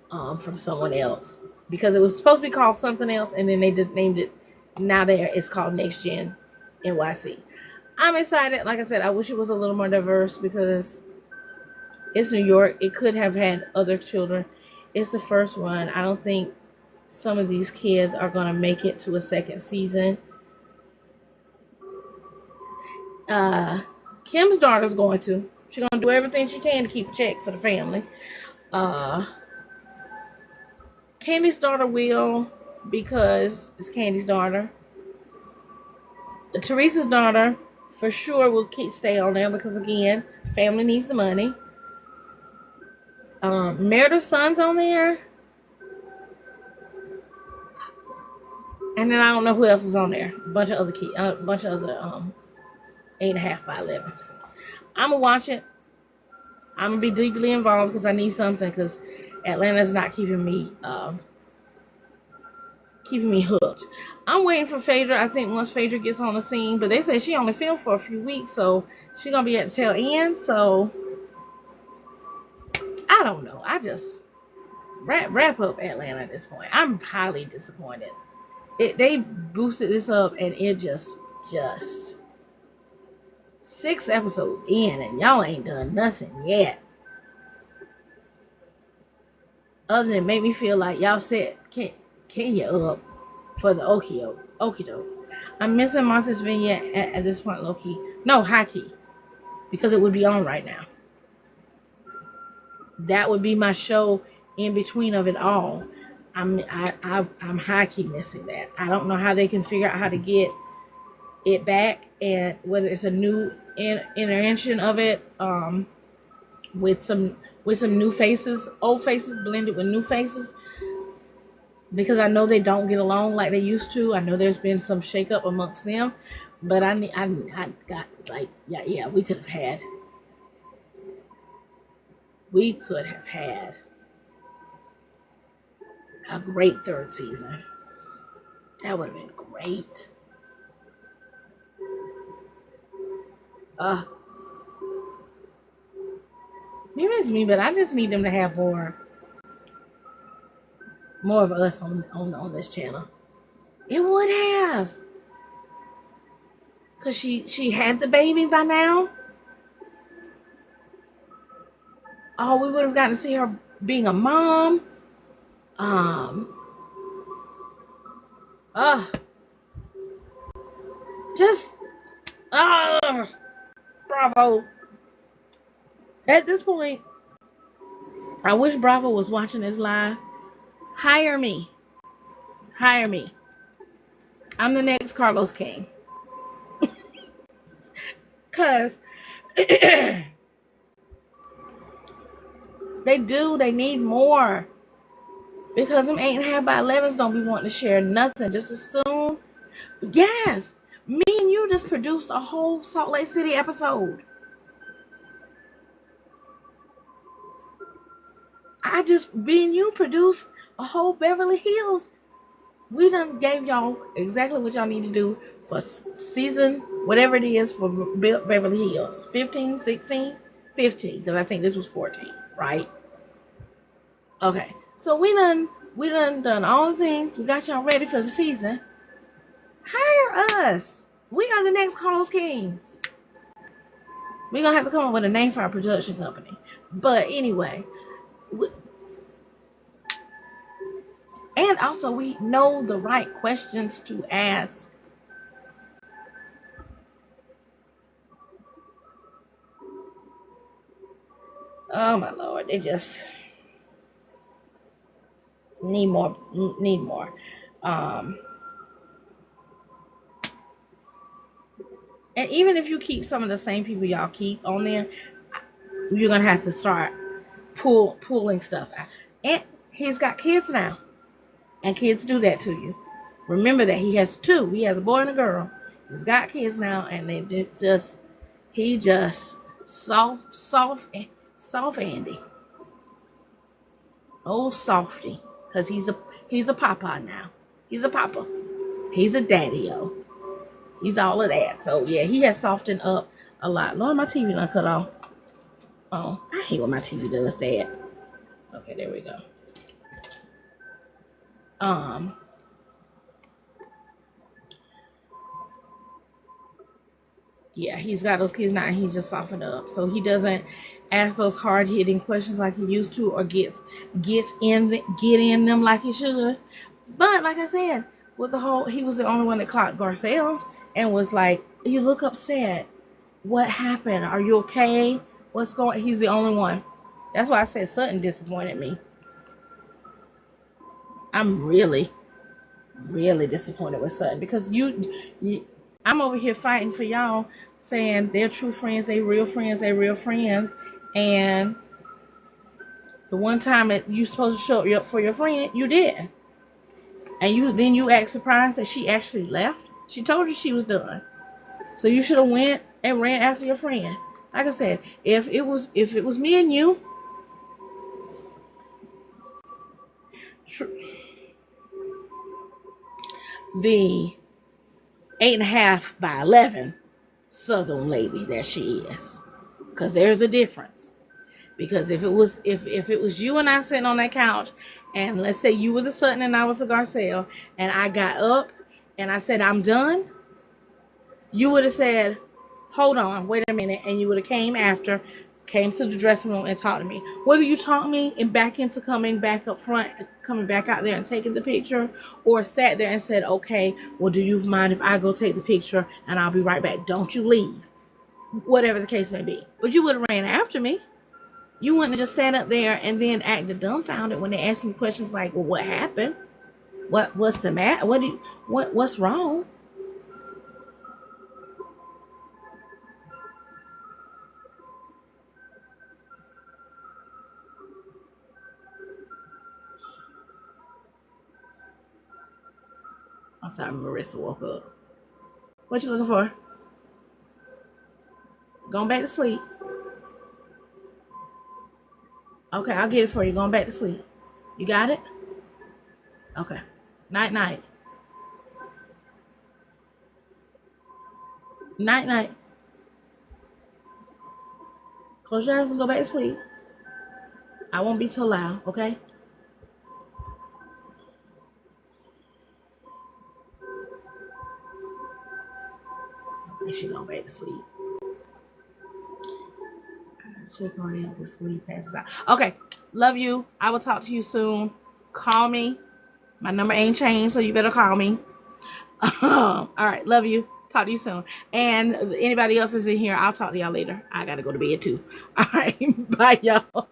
from someone else, because it was supposed to be called something else, and then they just named it. Now it's called Next Gen NYC. I'm excited. Like I said, I wish it was a little more diverse, because it's New York. It could have had other children. It's the first one. I don't think some of these kids are going to make it to a second season. Kim's daughter's going to. She's going to do everything she can to keep a check for the family. Candy's daughter will, because it's Candy's daughter. Teresa's daughter for sure will stay on there, because again, family needs the money. Meredith's son's on there. And then I don't know who else is on there. A bunch of other 8.5 by 11s. I'm going to watch it. I'm going to be deeply involved, because I need something, because Atlanta's not keeping me hooked. I'm waiting for Phaedra. I think once Phaedra gets on the scene, but they said she only filmed for a few weeks, so she's going to be at the tail end. So I don't know. I just wrap up Atlanta at this point. I'm highly disappointed. They boosted this up, and it just 6 episodes in, and y'all ain't done nothing yet, other than make me feel like y'all set Kenya up for the okie-doke. I'm missing Martha's Vineyard at this point, low-key. No, high-key, because it would be on right now. That would be my show in between of it all. I'm high-key missing that. I don't know how they can figure out how to get it back, and whether it's a new iteration of it, with some new faces, old faces blended with new faces, because I know they don't get along like they used to. I know there's been some shakeup amongst them, but I got like, yeah, we could have had a great 3rd season. That would have been great. Uh, maybe it's me, but I just need them to have more of us on this channel. It would have, cause she had the baby by now. Oh, we would have gotten to see her being a mom. Uh, just Bravo. At this point, I wish Bravo was watching this live. Hire me. Hire me. I'm the next Carlos King. Cause they need more. Because them 8.5 by 11s don't be wanting to share nothing. Just assume. Yes. Me and you just produced a whole Salt Lake City episode. Me and you produced a whole Beverly Hills. We done gave y'all exactly what y'all need to do for season, whatever it is for Beverly Hills. 15, 16, 15, because I think this was 14, right? Okay, so we done all the things. We got y'all ready for the season. Hire us. We are the next Carlos Kings. We're going to have to come up with a name for our production company. But anyway, and also we know the right questions to ask. Oh my Lord, they just need more. And even if you keep some of the same people y'all keep on there, you're gonna have to start pulling stuff out. And he's got kids now, and kids do that to you. Remember that he has two. He has a boy and a girl. He's got kids now, and they he just soft Andy. Oh, softy, because he's a papa now. He's a papa. He's a daddy-o. He's all of that. So yeah, he has softened up a lot. Lord, my TV done cut off. Oh, I hate when my TV does that. Okay, there we go. Yeah, he's got those kids now, and he's just softened up. So he doesn't ask those hard-hitting questions like he used to, or get in them like he should. But like I said, with he was the only one that clocked Garcelle and was like, "You look upset. What happened? Are you okay? What's going?" He's the only one. That's why I said Sutton disappointed me. I'm really, really disappointed with Sutton, because I'm over here fighting for y'all, saying they're true friends, they real friends, and the one time that you supposed to show up for your friend, you did, and you act surprised that she actually left. She told you she was done, so you should have went and ran after your friend. Like I said, if it was me and you, the 8.5 by 11 Southern lady that she is, because there's a difference. Because if it was you and I sitting on that couch, and let's say you were the Sutton and I was the Garcelle, and I got up and I said I'm done, you would have said, hold on, wait a minute, and you would have came to the dressing room and talked to me. Whether you talked me and back into coming back up front, coming back out there and taking the picture, or sat there and said, okay, well, do you mind if I go take the picture and I'll be right back? Don't you leave. Whatever the case may be. But you would have ran after me. You wouldn't have just sat up there and then acted dumbfounded when they asked me questions like, well, what happened? What's the matter? What's wrong? I'm sorry, Marissa woke up. What you looking for? Going back to sleep. Okay, I'll get it for you. Going back to sleep. You got it? Okay. Night, night. Night, night. Close your eyes and go back to sleep. I won't be so loud, okay? Okay, she going back to sleep. Check on it before you pass out. Okay, love you. I will talk to you soon. Call me. My number ain't changed, so you better call me. All right, love you. Talk to you soon. And anybody else is in here, I'll talk to y'all later. I gotta go to bed too. All right, bye, y'all.